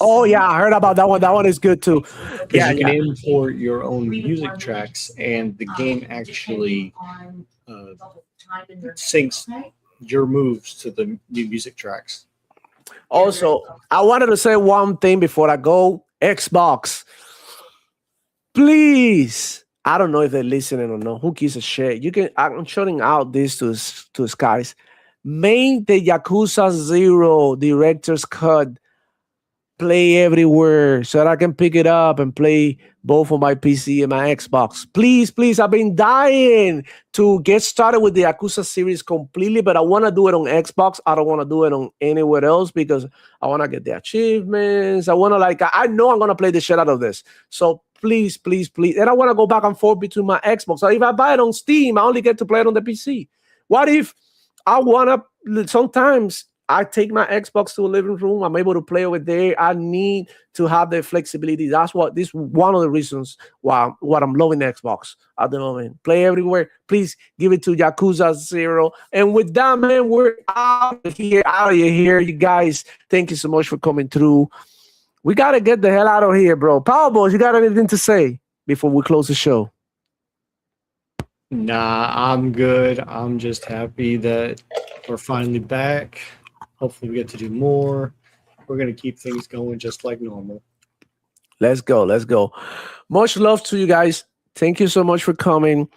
C: Oh yeah, I heard about that one. That one is good too.
B: Because
C: Yeah,
B: you can
C: yeah.
B: import your own music tracks, and the game actually syncs your moves to the new music tracks.
C: Also, I wanted to say one thing before I go. Xbox, please. I don't know if they're listening or not. Who gives a shit? You can. I'm shouting out this to skies. Make the Yakuza Zero director's cut play everywhere so that I can pick it up and play both on my PC and my Xbox. Please, I've been dying to get started with the Yakuza series completely, but I want to do it on Xbox. I don't want to do it on anywhere else because I want to get the achievements. I want to I know I'm going to play the shit out of this. So please. And I want to go back and forth between my Xbox. So if I buy it on Steam, I only get to play it on the PC. What if I want to, sometimes I take my Xbox to a living room. I'm able to play over there. I need to have the flexibility. That's what this one of the reasons why I'm loving the Xbox at the moment. Play everywhere. Please give it to Yakuza Zero. And with that, man, we're out of here. You guys, thank you so much for coming through. We gotta get the hell out of here, bro. Power Boys, you got anything to say before we close the show?
B: Nah, I'm good. I'm just happy that we're finally back. Hopefully we get to do more. We're going to keep things going just like normal.
C: Let's go. Much love to you guys. Thank you so much for coming.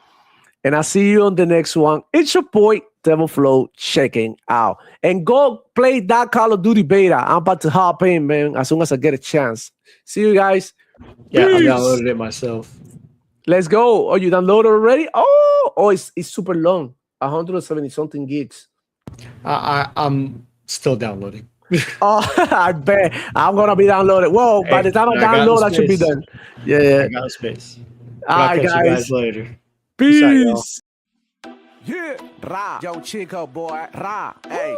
C: And I'll see you on the next one. It's your boy, Devil Flow, checking out. And go play that Call of Duty beta. I'm about to hop in, man, as soon as I get a chance. See you guys.
B: Yeah,
C: Peace.
B: I downloaded it myself.
C: Let's go. Oh, you downloaded already? Oh, it's super long. 170 something gigs.
B: I'm still downloading.
C: Oh, I bet. I'm going to be downloaded. Whoa, by the time I download, I should be done. Yeah.
B: I got space.
C: All right,
B: I'll catch you
C: guys.
B: guys later.
C: Peace.
B: Out, y'all.
C: Yeah. Ra. Yo, Chico, boy. Ra. Hey.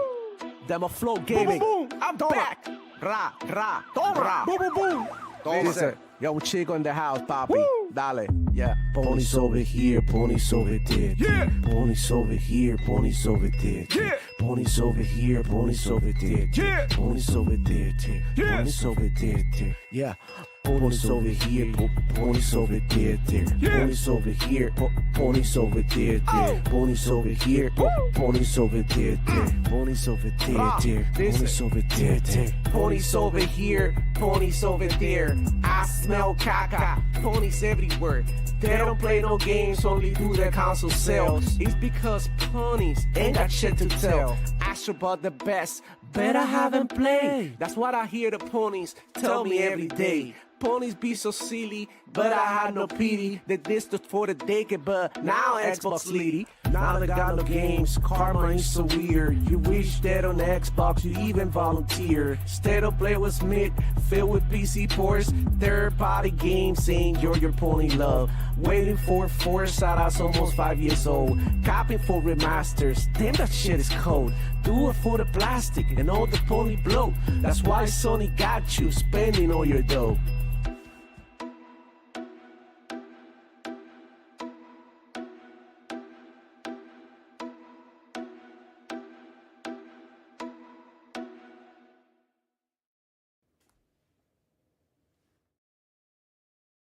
C: Demo Flow Gaming.
A: Boom, boom, I'm back.
C: Ra.
A: Toma. Boom, boom, boom.
C: Listen. Yo, Chico in the house, papi. Dale. Yeah. Ponies over here, ponies over there.
A: Yeah.
C: Ponies over here, ponies over there.
A: Yeah.
C: Ponies over here, ponies over there.
A: Yeah.
C: Ponies over there.
A: Yes.
C: Ponies over there. Yeah. Ponies over here, ponies over there.
A: Yeah.
C: Ponies over here, ponies over there. Ponies over here, ponies over there. Ponies over there. Ponies over there. Ponies over here, ponies over there. I smell caca, ponies everywhere. They don't play no games, only do their console sales. It's because ponies ain't got shit to tell. Ask about the best, bet I haven't played. That's what I hear the ponies tell me every day. Ponies be so silly, but I had no pity. They dissed it for the decade, but now Xbox leady. Now they got no games, karma is so weird. You wish that on Xbox you even volunteer. Instead of play with Smith, filled with PC ports. Third-party games saying you're your pony love. Waiting for Forza that's almost 5 years old. Copying for remasters, damn that shit is cold. Do it for the plastic and all the pony blow. That's why Sony got you spending all your dough.